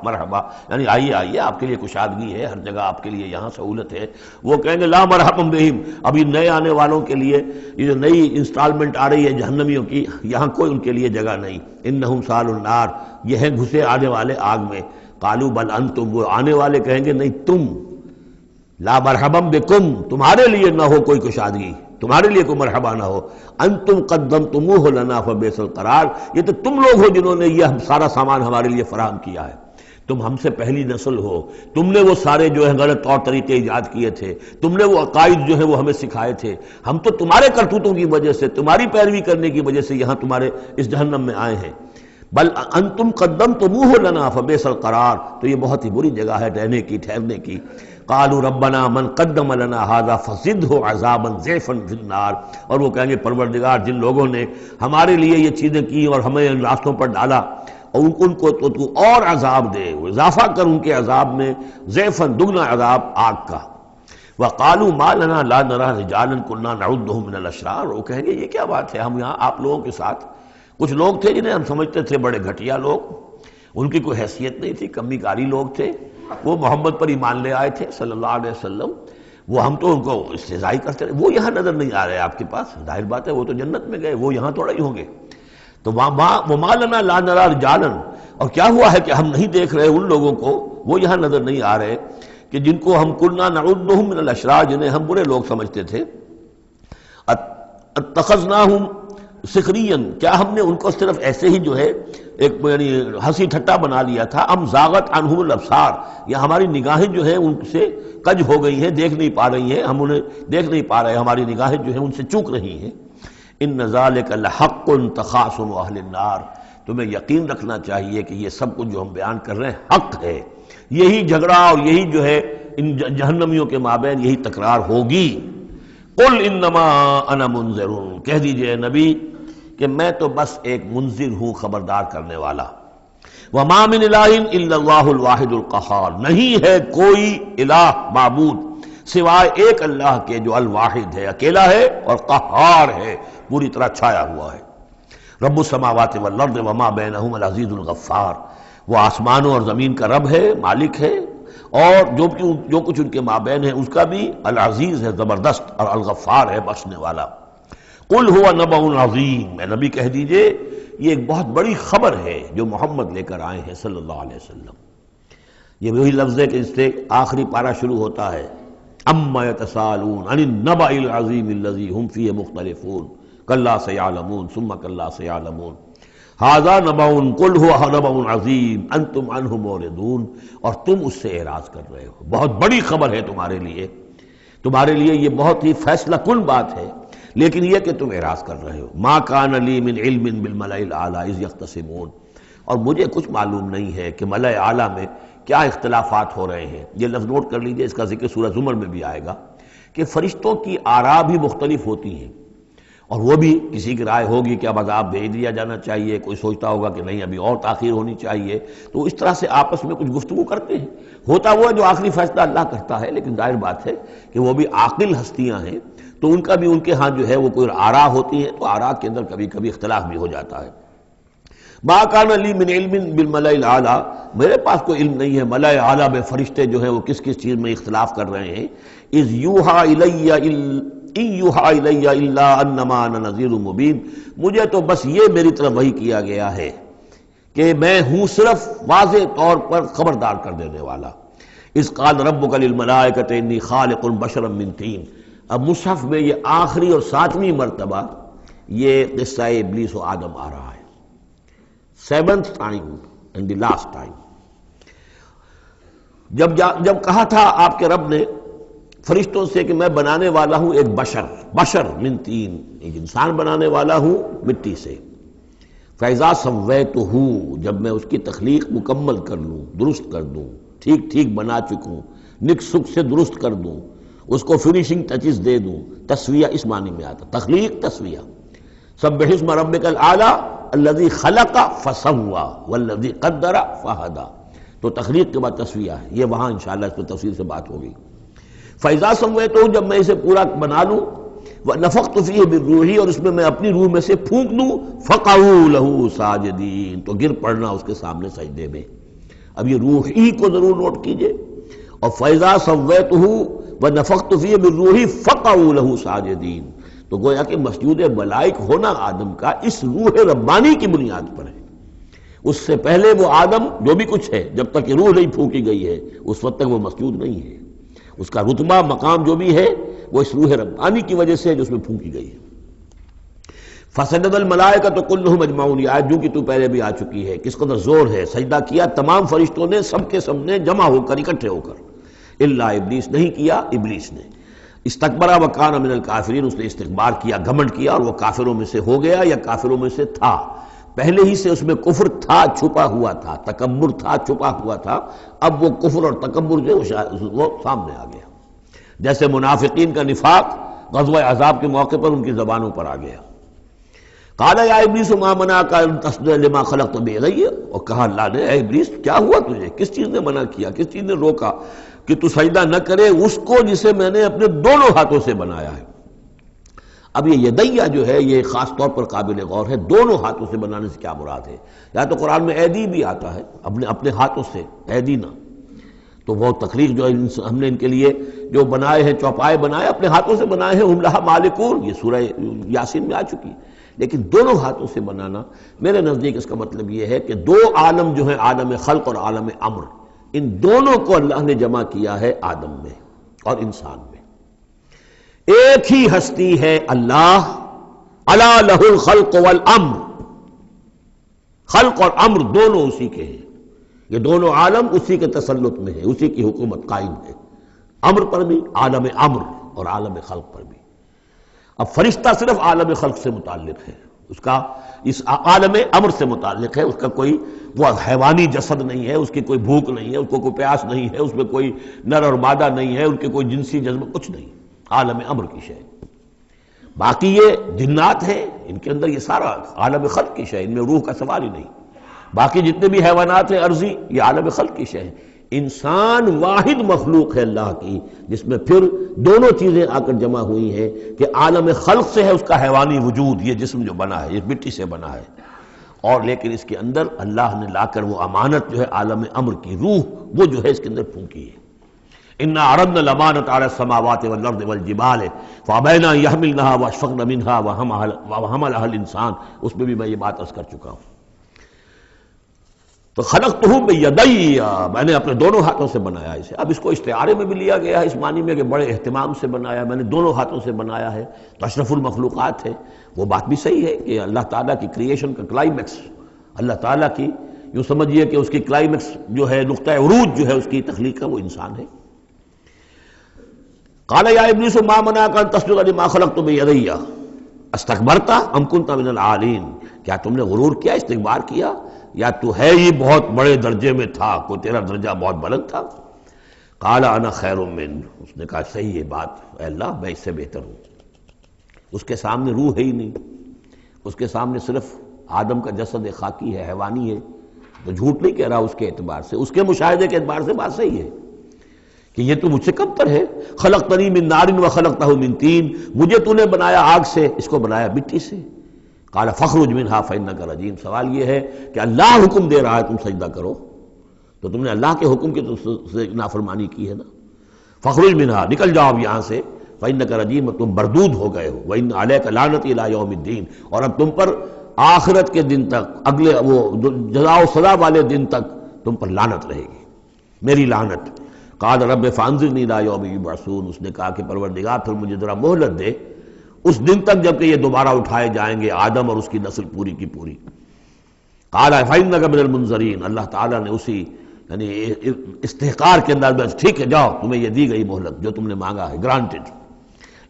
مرحبا یعنی آئیے آئیے، آپ کے لیے کشادگی ہے، ہر جگہ آپ کے لیے یہاں سہولت ہے۔ وہ کہیں گے لا مرحبا بہم، اب یہ نئے آنے والوں کے لیے یہ جو نئی انسٹالمنٹ آ رہی ہے جہنمیوں کی، یہاں کوئی ان کے لیے جگہ نہیں۔ انہم صالوا النار، یہ ہے گھسے آنے والے آگ میں۔ قالوا بل انتم، وہ آنے والے کہیں گے نہیں تم، لا مرحبا بکم، تمہارے لیے نہ ہو کوئی کشادگی، تمہارے لیے کوئی مرحبا نہ ہو۔ انتم قدمتموہ لنا فبئس القرار، یہ تو تم لوگ ہو جنہوں نے یہ سارا سامان ہمارے لیے فراہم کیا ہے، تم ہم سے پہلی نسل ہو، تم نے وہ سارے جو ہے غلط طور طریقے ایجاد کیے تھے، تم نے وہ عقائد جو ہے وہ ہمیں سکھائے تھے، ہم تو تمہارے کرتوتوں کی وجہ سے، تمہاری پیروی کرنے کی وجہ سے یہاں تمہارے اس جہنم میں آئے ہیں۔ بل انتم قدمتموہ لنا فبئس القرار، تو یہ بہت ہی بری جگہ ہے رہنے کی، ٹھہرنے کی۔ قالوا ربنا من قدم لنا هذا فزده عذابا ضعفا في النار، اور وہ کہیں گے پروردگار جن لوگوں نے ہمارے لیے یہ چیزیں کی اور ہمیں ان راستوں پر ڈالا، اور ان کو تو اور عذاب دے، اضافہ کر ان کے عذاب میں، ضعفا، دگنا عذاب آگ کا۔ وقالوا ما لنا لا نرى رجالا كنا نعدهم من الاشرار، وہ کہیں گے یہ کیا بات ہے، ہم یہاں آپ لوگوں کے ساتھ کچھ لوگ تھے جنہیں ہم سمجھتے تھے بڑے گھٹیا لوگ، ان کی کوئی حیثیت نہیں تھی، کمی کاری لوگ تھے، وہ محمد پر ایمان لے آئے تھے صلی اللہ علیہ وسلم، وہ ہم تو ان کو استہزائی کرتے رہے، وہ یہاں نظر نہیں آ رہے آپ کے پاس، ظاہر بات ہے وہ تو جنت میں گئے، وہ یہاں تھوڑا ہی ہوں گے۔ تو وما لنا لا نرى رجالا، اور کیا ہوا ہے کہ ہم نہیں دیکھ رہے ان لوگوں کو، وہ یہاں نظر نہیں آ رہے کہ جن کو ہم کنا نعدهم من الاشرار، جنہیں ہم برے لوگ سمجھتے تھے۔ اتخذناہم سخریا، کیا ہم نے ان کو صرف ایسے ہی جو ہے ایک یعنی ہنسی ٹھٹا بنا لیا تھا، ام زاغت عنہم الابصار، یا ہماری نگاہیں جو ہیں ان سے کج ہو گئی ہیں، دیکھ نہیں پا رہی ہیں، ہم انہیں دیکھ نہیں پا رہے، ہماری نگاہیں جو ہیں ان سے چوک رہی ہیں۔ ان ذالک لحق تخاصم اہل النار، تمہیں یقین رکھنا چاہیے کہ یہ سب کچھ جو ہم بیان کر رہے ہیں حق ہے، یہی جھگڑا اور یہی جو ہے ان جہنمیوں کے مابین یہی تکرار ہوگی۔ قل انما انا منذر، کہہ دیجئے نبی کہ میں تو بس ایک منذر ہوں، خبردار کرنے والا۔ وما من الہ الا اللہ الواحد القہار، نہیں ہے کوئی الہ معبود سوائے ایک اللہ کے جو الواحد ہے، اکیلا ہے اور قہار ہے، پوری طرح چھایا ہوا ہے۔ رب السماوات والارض وما بینہما العزیز الغفار، وہ آسمانوں اور زمین کا رب ہے، مالک ہے، اور جو کچھ ان کے مابین ہے اس کا بھی العزیز ہے، زبردست، اور الغفار ہے، بخشنے والا۔ قل هو نبأ عظیم، میں نبی کہہ دیجئے یہ ایک بہت بڑی خبر ہے جو محمد لے کر آئے ہیں صلی اللہ علیہ وسلم۔ یہ وہی لفظ ہے کہ اس سے آخری پارہ شروع ہوتا ہے، اما یتساءلون عن النبأ العظیم الذی هم فیہ مختلفون کلا سیعلمون ثم کلا سیعلمون ھذا نبأ قل هو نبأ عظیم انتم عنہ معرضون، اور تم اس سے اعراض کر رہے ہو، بہت بڑی خبر ہے تمہارے لیے یہ بہت ہی فیصلہ کن بات ہے، لیکن یہ کہ تم اعراض کر رہے ہو ما کان لی من علم بالملأ الاعلی اذ یختصمون، اور مجھے کچھ معلوم نہیں ہے کہ ملأ اعلیٰ میں کیا اختلافات ہو رہے ہیں۔ یہ لفظ نوٹ کر لیجئے، اس کا ذکر سورہ زمر میں بھی آئے گا کہ فرشتوں کی آراء بھی مختلف ہوتی ہیں، اور وہ بھی کسی کی رائے ہوگی کہ اب عذاب بھیج دیا جانا چاہیے، کوئی سوچتا ہوگا کہ نہیں ابھی اور تاخیر ہونی چاہیے، تو اس طرح سے آپس میں کچھ گفتگو کرتے ہیں۔ ہوتا وہ ہے جو آخری فیصلہ اللہ کرتا ہے، لیکن ظاہر بات ہے کہ وہ بھی عاقل ہستیاں ہیں، تو ان کا بھی ان کے ہاں جو ہے وہ کوئی آراء ہوتی ہے، تو آراء کے اندر کبھی کبھی اختلاف بھی ہو جاتا ہے۔ ما کان لی من علم بالملأ الاعلی، میرے پاس کوئی علم نہیں ہے ملأ اعلیٰ میں فرشتے جو ہیں وہ کس کس چیز میں اختلاف کر رہے ہیں۔ اذ یوحیٰ الی ان یوحیٰ الی الا انما انا نذیر مبین، مجھے تو بس یہ میری طرف وحی کیا گیا ہے کہ میں ہوں صرف واضح طور پر خبردار کر دینے والا۔ اذ قال ربک للملائکۃ انی خالق بشرا من طین، اب مصحف میں یہ آخری اور 7ویں مرتبہ یہ قصہ ابلیس و آدم آ رہا ہے، 7th time and the last time۔ جب کہا تھا آپ کے رب نے فرشتوں سے کہ میں بنانے والا ہوں ایک بشر من طین، ایک انسان بنانے والا ہوں مٹی سے، فَإِذَا سَوَّيْتُهُ، جب میں اس کی تخلیق مکمل کر لوں، درست کر دوں، ٹھیک بنا چکوں، نک سک سے درست کر دوں، اس کو فنیشنگ ٹچز دے دوں۔ تسویہ اس معنی میں آتا، تخلیق تسویہ۔ سبح اسم ربک الاعلی الذی خلق فسوی والذی قدر فہدی، تو تخلیق کے بعد تسویہ ہے، یہ وہاں انشاءاللہ اس پر تفصیل سے بات ہوگی۔ فَإِذَا سَوَّيْتُهُ، جب میں اسے پورا بنا لوں، وَنَفَخْتُ فِيهِ مِن رُوحِی، اور اس میں میں اپنی روح میں سے پھونک دوں، فَقَعُوا لَهُ سَاجِدِینَ، تو گر پڑنا اس کے سامنے سجدے میں۔ اب یہ روحی کو ضرور نوٹ کیجئے، اور فَإِذَا سَوَّيْتُهُ وَنَفَخْتُ فِيهِ مِن رُوحِی فَقَعُوا لَهُ سَاجِدِینَ، تو گویا کہ مسجود ملائک ہونا آدم کا اس روح ربانی کی بنیاد پر ہے۔ اس سے پہلے وہ آدم جو بھی کچھ ہے، جب تک کہ روح نہیں پھونکی گئی ہے اس وقت تک وہ مسجود نہیں ہے۔ اس کا رتبہ مقام جو بھی ہے وہ اس روح ربانی کی وجہ سے ہے جو اس میں پھونکی گئی ہے۔ فسجد الملائکۃ کلھم اجمعون، یہ آیت جو کہ تو پہلے بھی آ چکی ہے، کس قدر زور ہے، سجدہ کیا تمام فرشتوں نے، سب کے سامنے جمع ہو کر، اکٹھے ہو کر، الا ابلیس، نہیں کیا ابلیس نے، استکبر وکان من الکافرین، اس نے استکبار کیا، گھمنڈ کیا، اور وہ کافروں میں سے ہو گیا یا کافروں میں سے تھا، پہلے ہی سے اس میں کفر تھا، چھپا ہوا تھا، تکبر تھا، چھپا ہوا تھا، اب وہ کفر اور تکبر جو وہ سامنے آ گیا، جیسے منافقین کا نفاق غزوہ احزاب کے موقع پر ان کی زبانوں پر آ گیا۔ قال یا ابلیس ما منعک ان تسجد لما خلقت بیدی، اور کہا اللہ نے اے ابلیس کیا ہوا تجھے، کس چیز نے منع کیا، کس چیز نے روکا کہ تو سجدہ نہ کرے اس کو جسے میں نے اپنے دونوں ہاتھوں سے بنایا ہے۔ اب یہ یدیہ جو ہے یہ خاص طور پر قابل غور ہے، دونوں ہاتھوں سے بنانے سے کیا مراد ہے؟ یا تو قرآن میں ایدی بھی آتا ہے، اپنے ہاتھوں سے، ایدینا، تو وہ تخلیق جو ہم نے ان کے لیے جو بنائے ہیں، چوپائے بنائے، اپنے ہاتھوں سے بنائے ہیں، ہم لہا مالکون، یہ سورہ یاسین میں آ چکی ہے، لیکن دونوں ہاتھوں سے بنانا میرے نزدیک اس کا مطلب یہ ہے کہ دو عالم جو ہیں، عالم خلق اور عالم امر، ان دونوں کو اللہ نے جمع کیا ہے آدم میں اور انسان میں۔ ایک ہی ہستی ہے اللہ، الا لہ الخلق والامر، خلق اور امر دونوں اسی کے ہیں، یہ دونوں عالم اسی کے تسلط میں ہے، اسی کی حکومت قائم ہے، امر پر بھی، عالم امر اور عالم خلق پر بھی۔ اب فرشتہ صرف عالم خلق سے متعلق ہے، اس کا اس عالم امر سے متعلق ہے، اس کا کوئی وہ حیوانی جسد نہیں ہے، اس کی کوئی بھوک نہیں ہے، اس کو کوئی پیاس نہیں ہے، اس میں کوئی نر اور مادہ نہیں ہے، ان کے کوئی جنسی جذبہ کچھ نہیں، عالم امر کی شے۔ باقی یہ جنات ہیں، ان کے اندر یہ سارا عالم خلق کی شے، ان میں روح کا سوال ہی نہیں۔ باقی جتنے بھی حیوانات ہیں ارضی، یہ عالم خلق کی شے ہے۔ انسان واحد مخلوق ہے اللہ کی، جس میں پھر دونوں چیزیں آ کر جمع ہوئی ہیں کہ عالم خلق سے ہے اس کا حیوانی وجود، یہ جسم جو بنا ہے، یہ مٹی سے بنا ہے، اور لیکن اس کے اندر اللہ نے لا کر وہ امانت جو ہے عالم امر کی روح، وہ جو ہے اس کے اندر پھونکی ہے۔ انا عرضنا الامانۃ علی السماوات والارض والجبال فابین ان یحملنها واشفقن منها وحملها الانسان، اس میں بھی میں یہ بات عرض کر چکا ہوں۔ تو خلقتہ بیدی، میں نے اپنے دونوں ہاتھوں سے بنایا اسے۔ اب اس کو استعارے میں بھی لیا گیا ہے، اس معنی میں کہ بڑے اہتمام سے بنایا، میں نے دونوں ہاتھوں سے بنایا ہے، تو اشرف المخلوقات ہے۔ وہ بات بھی صحیح ہے کہ اللہ تعالیٰ کی کریشن کا کلائمیکس، اللہ تعالیٰ کی یوں سمجھیے کہ اس کی کلائمیکس جو ہے، نقطہ عروج جو ہے اس کی تخلیق کا، وہ انسان ہے۔ قال یا ابلیس ما منعک ان تسجد لما خلقت بیدی، استکبرتا ام کنت من العالین، کیا تم نے غرور کیا، استکبار کیا، یا تو ہے ہی بہت بڑے درجے میں تھا، کوئی تیرا درجہ بہت بلند تھا؟ قال انا خیر من، اس نے کہا صحیح ہے بات، اے اللہ میں اس سے بہتر ہوں۔ اس کے سامنے روح ہے ہی نہیں، اس کے سامنے صرف آدم کا جسد خاکی ہے، حیوانی ہے، تو جھوٹ نہیں کہہ رہا اس کے اعتبار سے، اس کے مشاہدے کے اعتبار سے بات صحیح ہے کہ یہ تو مجھ سے کم تر ہے۔ خلقتنی من نار وخلقتہ من طین، مجھے تو نے بنایا آگ سے، اس کو بنایا مٹی سے۔ قال فاخرج منہا فانک رجیم، سوال یہ ہے کہ اللہ حکم دے رہا ہے تم سجدہ کرو، تو تم نے اللہ کے حکم کی تو نافرمانی کی ہے نا۔ فاخرج منہا، نکل جاؤ اب یہاں سے، فانک رجیم، تم مردود ہو گئے ہو، وان علیک لعنتی الی یوم الدین، اور اب تم پر آخرت کے دن تک، اگلے وہ جزا و سزا والے دن تک تم پر لعنت رہے گی، میری لعنت۔ قال رب فانظرنی الی یوم یبعثون، اس نے کہا کہ پروردگار پھر مجھے ذرا مہلت دے اس دن تک جب کہ یہ دوبارہ اٹھائے جائیں گے، آدم اور اس کی نسل پوری کی پوری۔ قال فإنک من المنظرین، اللہ تعالیٰ نے اسی یعنی استحقار کے انداز میں ٹھیک ہے جاؤ، تمہیں یہ دی گئی مہلت جو تم نے مانگا ہے، گرانٹڈ۔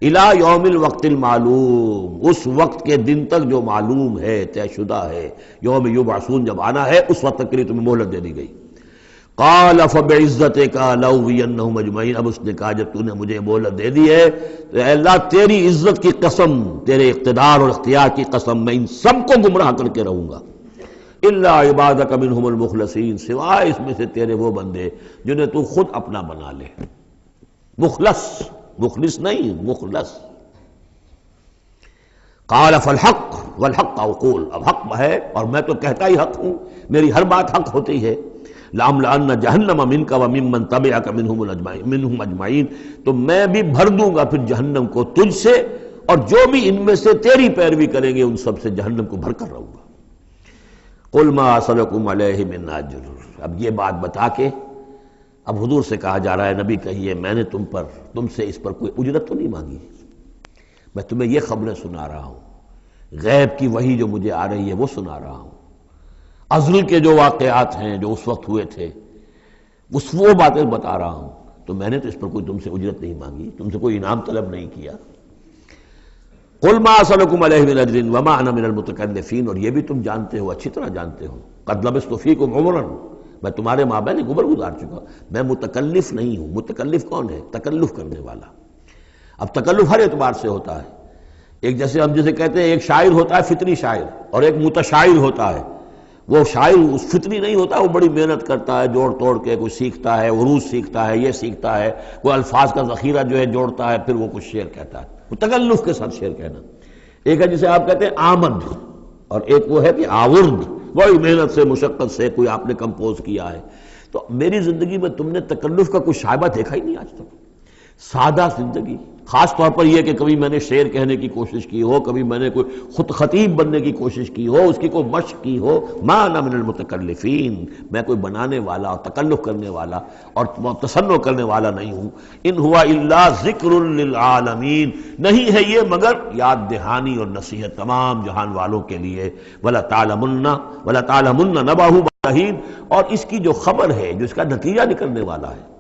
الی یوم الوقت المعلوم، اس وقت کے دن تک جو معلوم ہے، طے شدہ ہے، یوم یبعثون جب آنا ہے اس وقت تک کے لیے تمہیں مہلت دے دی گئی۔ قال فبعزتک لأغوینہم اجمعین، اب اس نے کہا جب تو نے مجھے مہلت دے دی ہے تو اے اللہ تیری عزت کی قسم، تیرے اقتدار اور اختیار کی قسم، میں ان سب کو گمراہ کر کے رہوں گا، الا عبادک منہم المخلصین، سوائے اس میں سے تیرے وہ بندے جنہیں تو خود اپنا بنا لے، مخلص، مخلص نہیں، مخلص۔ قال فالحق والحق اقول، اب حق ہے اور میں تو کہتا ہی حق ہوں، میری ہر بات حق ہوتی ہے۔ لَأَمْلَأَنَّ جَهَنَّمَ مِنْكَ وَمِمَّنْ تَبِعَكَ مِنْهُمْ أَجْمَعِينَ، تو میں بھی بھر دوں گا پھر جہنم کو تجھ سے، اور جو بھی ان میں سے تیری پیروی کریں گے ان سب سے جہنم کو بھر کر رہوں گا۔ قُلْ مَا أَسْأَلُكُمْ عَلَيْهِ مِنْ أَجْرٍ، اب یہ بات بتا کے اب حضور سے کہا جا رہا ہے نبی کہیے میں نے تم سے اس پر کوئی اجرت تو نہیں مانگی، میں تمہیں یہ خبریں سنا رہا ہوں، غیب کی وحی جو مجھے آ رہی ہے وہ سنا رہا ہوں، ازل کے جو واقعات ہیں جو اس وقت ہوئے تھے وہ باتیں بتا رہا ہوں، تو میں نے تو اس پر کوئی تم سے اجرت نہیں مانگی، تم سے کوئی انعام طلب نہیں کیا۔ قُلْ مَا أَسْأَلُكُمْ عَلَيْهِ مِنْ أَجْرٍ وَمَا أَنَا مِنَ الْمُتَكَلِّفِينَ، اور یہ بھی تم جانتے ہو، اچھی طرح جانتے ہو، قَدْ لَبِثْتُ فِيكُمْ عُمُرًا، میں تمہارے مابین ایک عمر گزار چکا، میں متکلف نہیں ہوں۔ متکلف کون ہے؟ تکلف کرنے والا۔ اب تکلف ہر اعتبار سے ہوتا ہے، ایک جیسے ہم جسے کہتے ہیں ایک شاعر ہوتا ہے فطری شاعر، اور ایک متشاعر ہوتا ہے۔ وہ شاعر اس فطری نہیں ہوتا، وہ بڑی محنت کرتا ہے، جوڑ توڑ کے کچھ سیکھتا ہے، عروض سیکھتا ہے، یہ سیکھتا ہے، کوئی الفاظ کا ذخیرہ جو ہے جوڑتا ہے، پھر وہ کچھ شعر کہتا ہے، وہ تکلف کے ساتھ شعر کہنا۔ ایک ہے جسے آپ کہتے ہیں آمد، اور ایک وہ ہے کہ آورد، بڑی محنت سے مشقت سے کوئی آپ نے کمپوز کیا ہے۔ تو میری زندگی میں تم نے تکلف کا کوئی شائبہ دیکھا ہی نہیں آج تک، سادہ زندگی، خاص طور پر یہ کہ کبھی میں نے شعر کہنے کی کوشش کی ہو، کبھی میں نے کوئی خود خطیب بننے کی کوشش کی ہو، اس کی کوئی مشق کی ہو۔ ما انا من المتکلفین، میں کوئی بنانے والا اور تکلف کرنے والا اور تصنع کرنے والا نہیں ہوں۔ ان ہوا الا ذکر للعالمین، نہیں ہے یہ مگر یاد دہانی اور نصیحت تمام جہان والوں کے لیے۔ وَلَتَعْلَمُنَّ نَبَأَهُ بَعْدَ حِینٍ، اور اس کی جو خبر ہے، جو اس کا نتیجہ نکلنے والا ہے،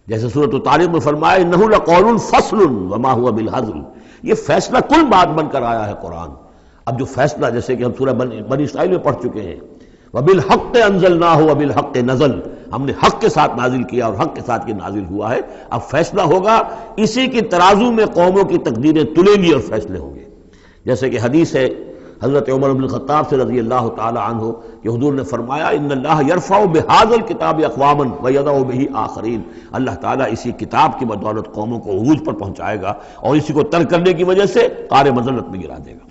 جیسے سورۃ الطارق میں فرمایا انہ لقول فصل وما هو بالهزل، یہ فیصلہ کن بات بن کر آیا ہے قرآن۔ اب جو فیصلہ، جیسے کہ ہم سورہ بنی اسرائیل میں پڑھ چکے ہیں، وبالحق انزلناہ وبالحق نزل، ہم نے حق کے ساتھ نازل کیا اور حق کے ساتھ یہ نازل ہوا ہے۔ اب فیصلہ ہوگا، اسی کی ترازو میں قوموں کی تقدیریں تلیں گی اور فیصلے ہوں گے۔ جیسے کہ حدیث ہے حضرت عمر بن الخطاب سے رضی اللہ تعالی عنہ کہ حضور نے فرمایا ان اللہ یرفع بہذا الکتاب اقواما ویضع بہ آخرین، اللہ تعالیٰ اسی کتاب کی بدولت قوموں کو عروج پر پہنچائے گا اور اسی کو ترک کرنے کی وجہ سے قعر مذلت میں گرا دے گا۔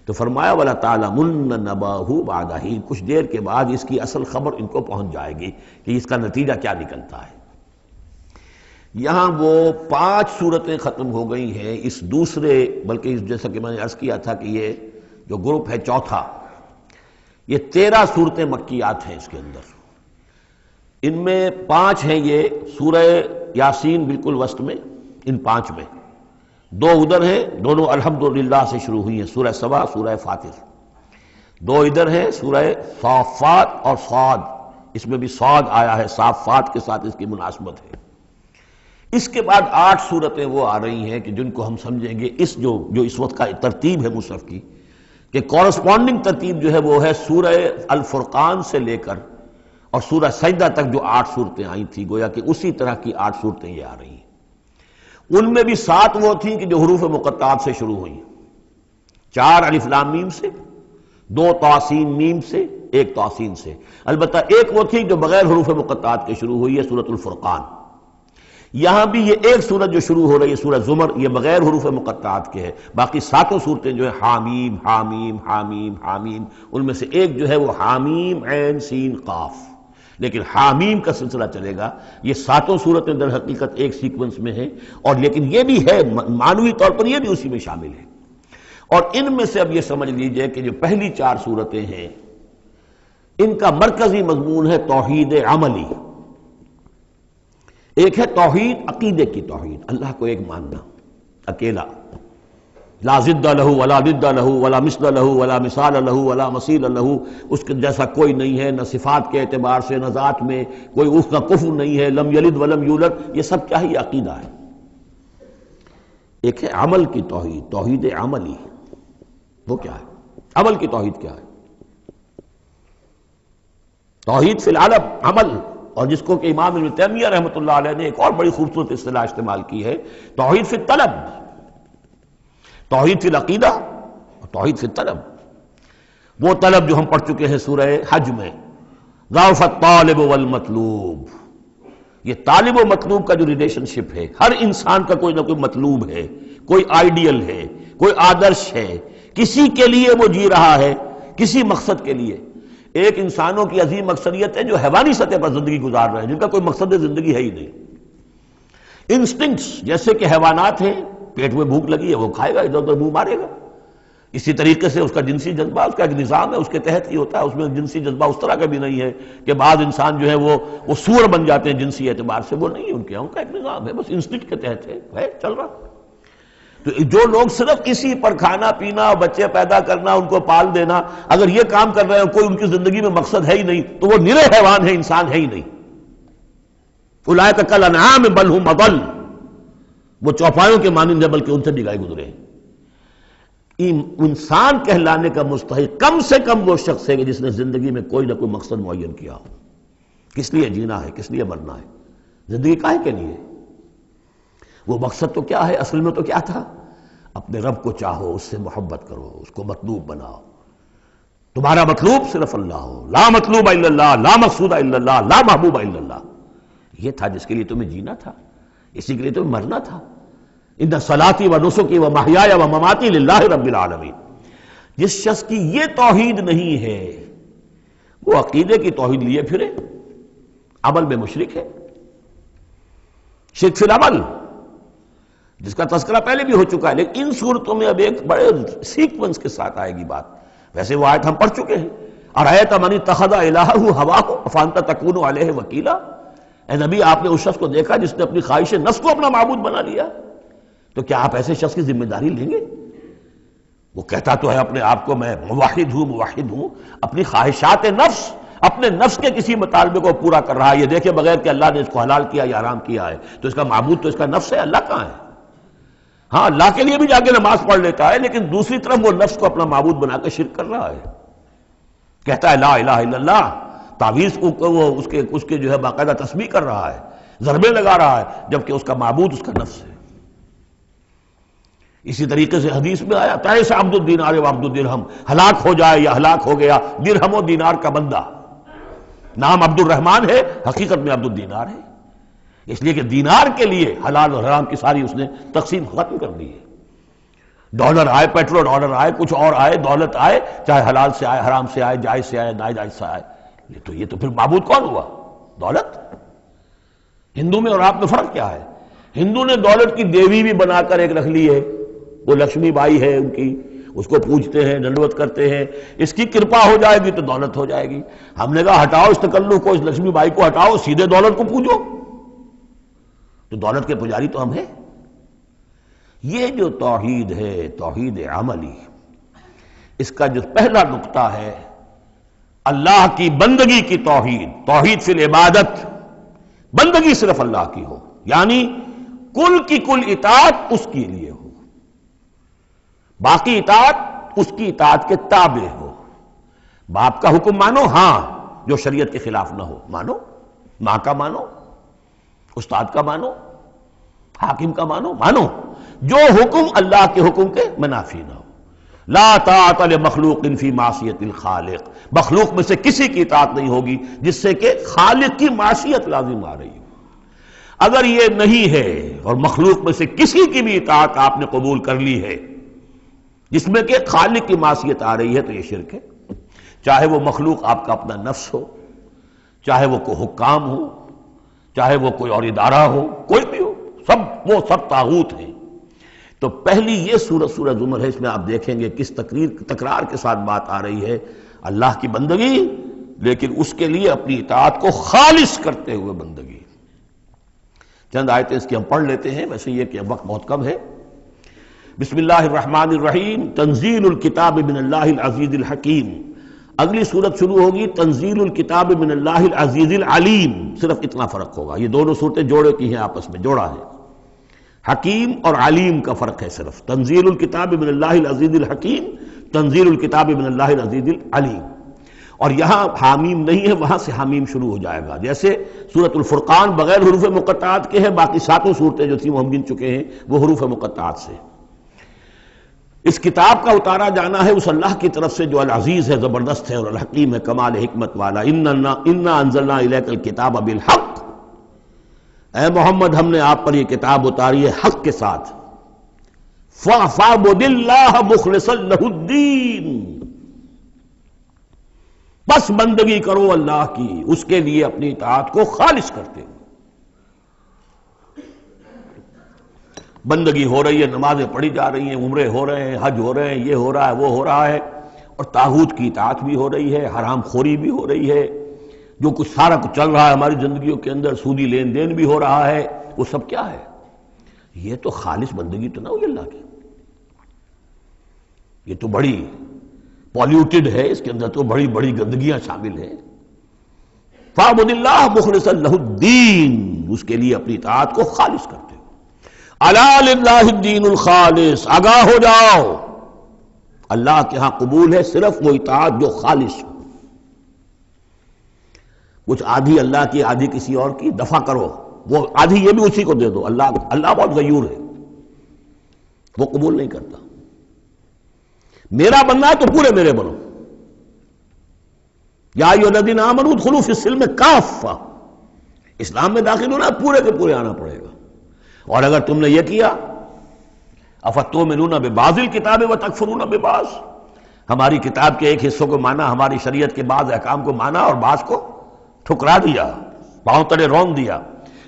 تو فرمایا وَلَتَعْلَمُنَّ نَبَأَهُ بَعْدَ حِینٍ، کچھ دیر کے بعد اس کی اصل خبر ان کو پہنچ جائے گی کہ اس کا نتیجہ کیا نکلتا ہے۔ یہاں وہ 5 صورتیں ختم ہو گئی ہیں اس دوسرے، بلکہ جیسا کہ میں نے عرض کیا تھا کہ یہ جو گروپ ہے چوتھا، یہ 13 صورتیں مکیات ہیں اس کے اندر۔ ان میں 5 ہیں یہ سورہ یاسین بالکل وسط میں، ان 5 میں 2 ادھر ہیں، دونوں الحمدللہ سے شروع ہوئی ہیں، سورہ سبا، سورہ فاطر۔ 2 ادھر ہیں، سورہ صافات اور صاد، اس میں بھی صاد آیا ہے، صافات کے ساتھ اس کی مناسبت ہے۔ اس کے بعد 8 صورتیں وہ آ رہی ہیں کہ جن کو ہم سمجھیں گے اس جو اس وقت کا ترتیب ہے مصحف کی، کہ کورسپونڈنگ ترتیب جو ہے وہ ہے سورہ الفرقان سے لے کر اور سورہ سجدہ تک جو 8 صورتیں آئی تھیں، گویا کہ اسی طرح کی 8 صورتیں یہ آ رہی ہیں۔ ان میں بھی 7 وہ تھیں کہ جو حروف مقطعات سے شروع ہوئیں، 4 الف لام میم سے، 2 طاسین میم سے، 1 طاسین سے، البتہ ایک وہ تھی جو بغیر حروف مقطعات کے شروع ہوئی ہے، سورۃ الفرقان۔ یہاں بھی یہ ایک سورت جو شروع ہو رہی ہے سورہ زمر، یہ بغیر حروف مقطعات کے ہے، باقی 7 صورتیں جو ہیں حامیم حامیم حامیم حامیم، ان میں سے ایک جو ہے وہ حامیم عین سین قاف، لیکن حامیم کا سلسلہ چلے گا۔ یہ 7 صورتیں در حقیقت ایک سیکونس میں ہیں، اور لیکن یہ بھی ہے معنوی طور پر یہ بھی اسی میں شامل ہے۔ اور ان میں سے اب یہ سمجھ لیجئے کہ جو پہلی 4 صورتیں ہیں ان کا مرکزی مضمون ہے توحید عملی۔ ایک ہے توحید عقیدے کی توحید، اللہ کو ایک ماننا اکیلا، لا ضد لہ ولا ضد لہ ولا مثل لہ ولا مثال لہ ولا مثیل لہ، اس کے جیسا کوئی نہیں ہے، نہ صفات کے اعتبار سے نہ ذات میں کوئی اس کا کفر نہیں ہے، لم یلد ولم یولد، یہ سب کیا ہے؟ یہ عقیدہ ہے۔ ایک ہے عمل کی توحید، توحید عملی، وہ کیا ہے؟ عمل کی توحید کیا ہے؟ توحید فی العلم عمل، اور جس کو کہ امام ابن تیمیہ رحمۃ اللہ علیہ نے ایک اور بڑی خوبصورت اصطلاح استعمال کی ہے، توحید فی الطلب، توحید فی العقیدہ اور توحید فی الطلب۔ وہ طلب جو ہم پڑھ چکے ہیں سورہ حج میں، ضعف الطالب والمطلوب، یہ طالب و مطلوب کا جو ریلیشن شپ ہے، ہر انسان کا کوئی نہ کوئی مطلوب ہے، کوئی آئیڈیل ہے، کوئی آدرش ہے، کسی کے لیے وہ جی رہا ہے، کسی مقصد کے لیے۔ ایک انسانوں کی عظیم اکثریت ہے جو حیوانی سطح پر زندگی گزار رہے ہیں، جن کا کوئی مقصد زندگی ہے ہی نہیں۔ انسٹنکٹس جیسے کہ حیوانات ہیں، پیٹ میں بھوک لگی ہے وہ کھائے گا، ادھر ادھر منہ مارے گا۔ اسی طریقے سے اس کا جنسی جذبہ، اس کا ایک نظام ہے، اس کے تحت ہی ہوتا ہے۔ اس میں جنسی جذبہ اس طرح کا بھی نہیں ہے کہ بعض انسان جو ہے وہ سور بن جاتے ہیں جنسی اعتبار سے، وہ نہیں ہے ان کے، ان کا ایک نظام ہے، بس انسٹنکٹ کے تحت ہے چل رہا۔ تو جو لوگ صرف اسی پر کھانا پینا، بچے پیدا کرنا، ان کو پال دینا، اگر یہ کام کر رہے ہیں، کوئی ان کی زندگی میں مقصد ہے ہی نہیں، تو وہ نرے حیوان ہے، انسان ہے ہی نہیں۔ اولئک کالانعام بل ھم اضل، وہ چوپایوں کے مانند ہے بلکہ ان سے بھی گائے گزرے ہیں۔ انسان کہلانے کا مستحق کم سے کم وہ شخص ہے کہ جس نے زندگی میں کوئی نہ کوئی مقصد معین کیا ہو۔ کس لیے جینا ہے، کس لیے مرنا ہے، زندگی کاہے کے لیے؟ وہ مقصد تو کیا ہے؟ اصل میں تو کیا تھا؟ اپنے رب کو چاہو، اس سے محبت کرو، اس کو مطلوب بناؤ، تمہارا مطلوب صرف اللہ ہو، لا مطلوب الا اللہ، لا مقصود الا اللہ، لا محبوب الا اللہ۔ یہ تھا جس کے لیے تمہیں جینا تھا، اسی کے لیے تمہیں مرنا تھا۔ ان صلاتی و نسکی و محیای و مماتی للہ رب العالمین۔ جس شخص کی یہ توحید نہیں ہے وہ عقیدے کی توحید لیے پھرے، عمل میں مشرک ہے، شرک فی العمل، جس کا تذکرہ پہلے بھی ہو چکا ہے، لیکن ان صورتوں میں اب ایک بڑے سیکونس کے ساتھ آئے گی بات۔ ویسے وہ آیت ہم پڑھ چکے ہیں، ارأیت من اتخذ الہہ ہواہ افانت تکون علیہ وکیلا۔ اے نبی، آپ نے اس شخص کو دیکھا جس نے اپنی خواہش نفس کو اپنا معبود بنا لیا، تو کیا آپ ایسے شخص کی ذمہ داری لیں گے؟ وہ کہتا تو ہے اپنے آپ کو میں موحد ہوں، اپنی خواہشات نفس، اپنے نفس کے کسی مطالبے کو پورا کر رہا ہے۔ یہ دیکھے بغیر کہ اللہ نے اس کو حلال کیا یا حرام کیا ہے، تو اس کا معبود تو اس کا نفس ہے، اللہ کہاں ہے؟ ہاں، اللہ کے لیے بھی جا کے نماز پڑھ لیتا ہے، لیکن دوسری طرف وہ نفس کو اپنا معبود بنا کے شرک کر رہا ہے۔ کہتا ہے لا الہ الا اللہ، تعویذ کو وہ اس کے جو ہے باقاعدہ تسبیح کر رہا ہے، ضربے لگا رہا ہے، جبکہ اس کا معبود اس کا نفس ہے۔ اسی طریقے سے حدیث میں آیا تعیس عبد الدینار و عبد الدرہم، ہلاک ہو جائے یا ہلاک ہو گیا درہم و دینار کا بندہ۔ نام عبد الرحمن ہے، حقیقت میں عبد الدینار ہے، اس لیے کہ دینار کے لیے حلال اور حرام کی ساری اس نے تقسیم ختم کر دی ہے۔ ڈالر آئے، پیٹرو ڈالر آئے، کچھ اور آئے، دولت آئے، چاہے حلال سے آئے، حرام سے آئے، جائز سے آئے، ناجائز سے آئے، یہ تو پھر معبود کون ہوا؟ دولت۔ ہندو میں اور آپ میں فرق کیا ہے؟ ہندو نے دولت کی دیوی بھی بنا کر ایک رکھ لی ہے، وہ لکشمی بائی ہے ان کی، اس کو پوجتے ہیں، ڈنڈوت کرتے ہیں، اس کی کرپا ہو جائے گی تو دولت ہو جائے گی۔ ہم نے کہا ہٹاؤ اس تکلف کو، اس لکشمی بائی کو ہٹاؤ، سیدھے دولت کو پوجو، تو دولت کے پجاری تو ہم ہیں۔ یہ جو توحید ہے، توحید عملی، اس کا جو پہلا نقطہ ہے اللہ کی بندگی کی توحید، توحید فی العبادت، بندگی صرف اللہ کی ہو، یعنی کل کی کل اطاعت اس کے لیے ہو، باقی اطاعت اس کی اطاعت کے تابع ہو۔ باپ کا حکم مانو، ہاں، جو شریعت کے خلاف نہ ہو مانو، ماں کا مانو، استاد کا مانو، حاکم کا مانو، جو حکم اللہ کے حکم کے منافی نہ ہو۔ لا طاعت لمخلوق فی معصیت الخالق، مخلوق میں سے کسی کی اطاعت نہیں ہوگی جس سے کہ خالق کی معصیت لازم آ رہی ہو۔ اگر یہ نہیں ہے اور مخلوق میں سے کسی کی بھی اطاعت آپ نے قبول کر لی ہے جس میں کہ خالق کی معصیت آ رہی ہے تو یہ شرک ہے، چاہے وہ مخلوق آپ کا اپنا نفس ہو، چاہے وہ کوئی حکام ہو، چاہے وہ کوئی اور ادارہ ہو، کوئی بھی ہو، وہ سب طاغوت ہیں۔ تو پہلی یہ سورہ زمر ہے، اس میں آپ دیکھیں گے کس تکرار کے ساتھ بات آ رہی ہے، اللہ کی بندگی، لیکن اس کے لیے اپنی اطاعت کو خالص کرتے ہوئے بندگی۔ چند آیتیں اس کی ہم پڑھ لیتے ہیں، ویسے یہ کہ وقت بہت کم ہے۔ بسم اللہ الرحمن الرحیم، تنزیل الکتاب من اللہ العزیز الحکیم۔ اگلی صورت شروع ہوگی تنزیل الکتاب من اللہ العزیز العلیم، صرف اتنا فرق ہوگا، یہ دونوں صورتیں جوڑے کی ہیں، آپس میں جوڑا ہے۔ حکیم اور علیم کا فرق ہے صرف، تنزیل الکتاب من اللہ العزیز الحکیم، تنزیل الکتاب من اللہ العزیز العلیم۔ اور یہاں حامیم نہیں ہے، وہاں سے حامیم شروع ہو جائے گا، جیسے سورۃ الفرقان بغیر حروف مقطعات کے ہے، باقی ساتوں صورتیں جو تھیں وہ ہم گن چکے ہیں وہ حروف مقطعات سے۔ اس کتاب کا اتارا جانا ہے اس اللہ کی طرف سے جو العزیز ہے، زبردست ہے، اور الحکیم ہے، کمال حکمت والا۔ انا انزلنا الیک الکتاب بالحق، اے محمد ہم نے آپ پر یہ کتاب اتاری ہے حق کے ساتھ۔ فاعبد اللہ مخلصا لہ الدین، بس بندگی کرو اللہ کی، اس کے لیے اپنی اطاعت کو خالص کرتے ہو۔ بندگی ہو رہی ہے، نمازیں پڑھی جا رہی ہیں، عمرے ہو رہے ہیں، حج ہو رہے ہیں، یہ ہو رہا ہے، وہ ہو رہا ہے، اور طاغوت کی اطاعت بھی ہو رہی ہے، حرام خوری بھی ہو رہی ہے، جو کچھ سارا کچھ چل رہا ہے ہماری زندگیوں کے اندر، سودی لین دین بھی ہو رہا ہے، وہ سب کیا ہے؟ یہ تو خالص بندگی تو نہ ہوئی اللہ کی، یہ تو بڑی پالیوٹڈ ہے، اس کے اندر تو بڑی بڑی گندگیاں شامل ہیں۔ فاعبد اللہ مخلصا لہ الدین، اس کے لیے اپنی اطاعت کو خالص کرتے ہو۔ الا للہ الدین الخالص، آگاہ ہو جاؤ، اللہ کے ہاں قبول ہے صرف وہ اطاعت جو خالص ہو۔ کچھ آدھی اللہ کی آدھی کسی اور کی، دفع کرو، وہ آدھی یہ بھی اسی کو دے دو۔ اللہ بہت غیور ہے، وہ قبول نہیں کرتا۔ میرا بننا ہے تو پورے میرے بنو، یا ایھا الذین آمنوا ادخلوا فی السلم کافہ، اسلام میں داخل ہونا پورے کے پورے آنا پڑے گا۔ اور اگر تم نے یہ کیا، افتؤمنون ببعض الکتاب وتکفرون ببعض، ہماری کتاب کے ایک حصوں کو مانا، ہماری شریعت کے بعض احکام کو مانا اور بعض کو ٹھکرا دیا، پاؤں تلے رون دیا۔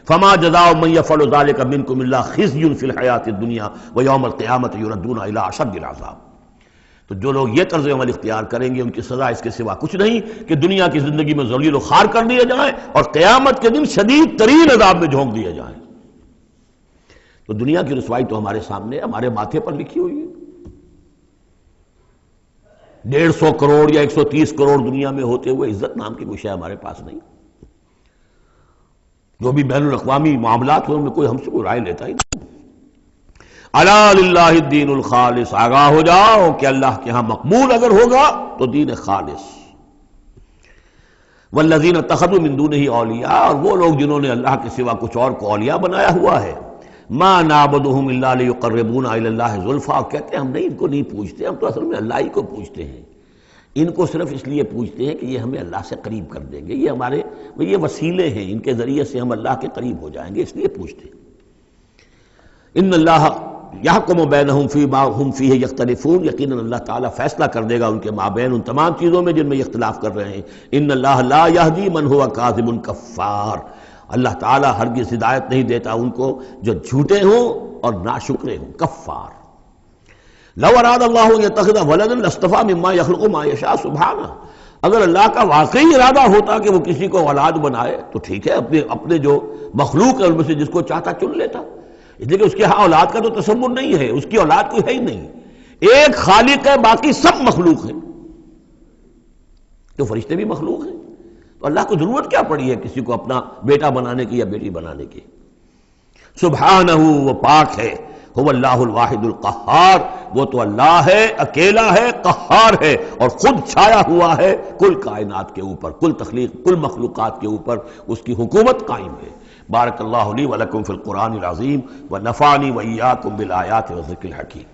فما جزاء من يفعل ذلك منكم الا خزي في الحیاۃ الدنیا ویوم القیامۃ یردون الی اشد العذاب۔ تو جو لوگ یہ طرز عمل اختیار کریں گے ان کی سزا اس کے سوا کچھ نہیں کہ دنیا کی زندگی میں ذلیل و خوار کر دیے جائیں اور قیامت کے دن شدید ترین عذاب میں جھونک دیے جائیں۔ تو دنیا کی رسوائی تو ہمارے سامنے، ہمارے ماتھے پر لکھی ہوئی ہے۔ 150 کروڑ یا 130 کروڑ دنیا میں ہوتے ہوئے عزت نام کی کوئی شے ہمارے پاس نہیں۔ جو بھی بین الاقوامی معاملات ہیں ان میں کوئی ہم سے کوئی رائے لیتا ہی نہیں۔ الا للہ الدین الخالص، آگاہ ہو جاؤ کہ اللہ کے ہاں مقبول اگر ہوگا تو دین خالص۔ والذین اتخذوا من دونہ اولیاء، اور وہ لوگ جنہوں نے اللہ کے سوا کچھ اور کو اولیاء بنایا ہوا ہے، ما نعبدہم الا لیقربونا الی اللہ زلفیٰ، کہتے ہیں ہم نہیں ان کو نہیں پوچھتے، ہم تو اصل میں اللہ ہی کو پوچھتے ہیں، ان کو صرف اس لیے پوچھتے ہیں کہ یہ ہمیں اللہ سے قریب کر دیں گے، یہ ہمارے یہ وسیلے ہیں، ان کے ذریعے سے ہم اللہ کے قریب ہو جائیں گے، اس لیے پوچھتے ہیں۔ ان اللہ یحکم بینہم فیما ہم فیہ یختلفون، یقیناً اللہ تعالیٰ فیصلہ کر دے گا ان کے مابین ان تمام چیزوں میں جن میں یہ اختلاف کر رہے ہیں۔ ان اللہ لا یہدی من ہوا کاذب کفار، اللہ تعالیٰ ہرگز ہدایت نہیں دیتا ان کو جو جھوٹے ہوں اور ناشکرے ہوں، کفار۔ لو اراد اللہ ان یتخذ ولدا لاصطفیٰ مما یخلق ما یشاء سبحانہ، اگر اللہ کا واقعی ارادہ ہوتا کہ وہ کسی کو اولاد بنائے تو ٹھیک ہے، اپنے جو مخلوق ہے ان میں سے جس کو چاہتا چن لیتا، اس لیے کہ اس کے ہاں اولاد کا تو تصور نہیں ہے، اس کی اولاد کوئی ہے ہی نہیں، ایک خالق ہے، باقی سب مخلوق ہیں، تو فرشتے بھی مخلوق ہیں، تو اللہ کو ضرورت کیا پڑی ہے کسی کو اپنا بیٹا بنانے کی یا بیٹی بنانے کی؟ سبحانہ، وہ پاک ہے، هو اللہ الواحد القہار، وہ تو اللہ ہے، اکیلا ہے، قہار ہے، اور خود چھایا ہوا ہے کل کائنات کے اوپر، کل تخلیق، کل مخلوقات کے اوپر اس کی حکومت قائم ہے۔ بارک اللہ لی ولکم فی القرآن العظیم ونفعنی وإیاکم بالآیات والذکر الحکیم۔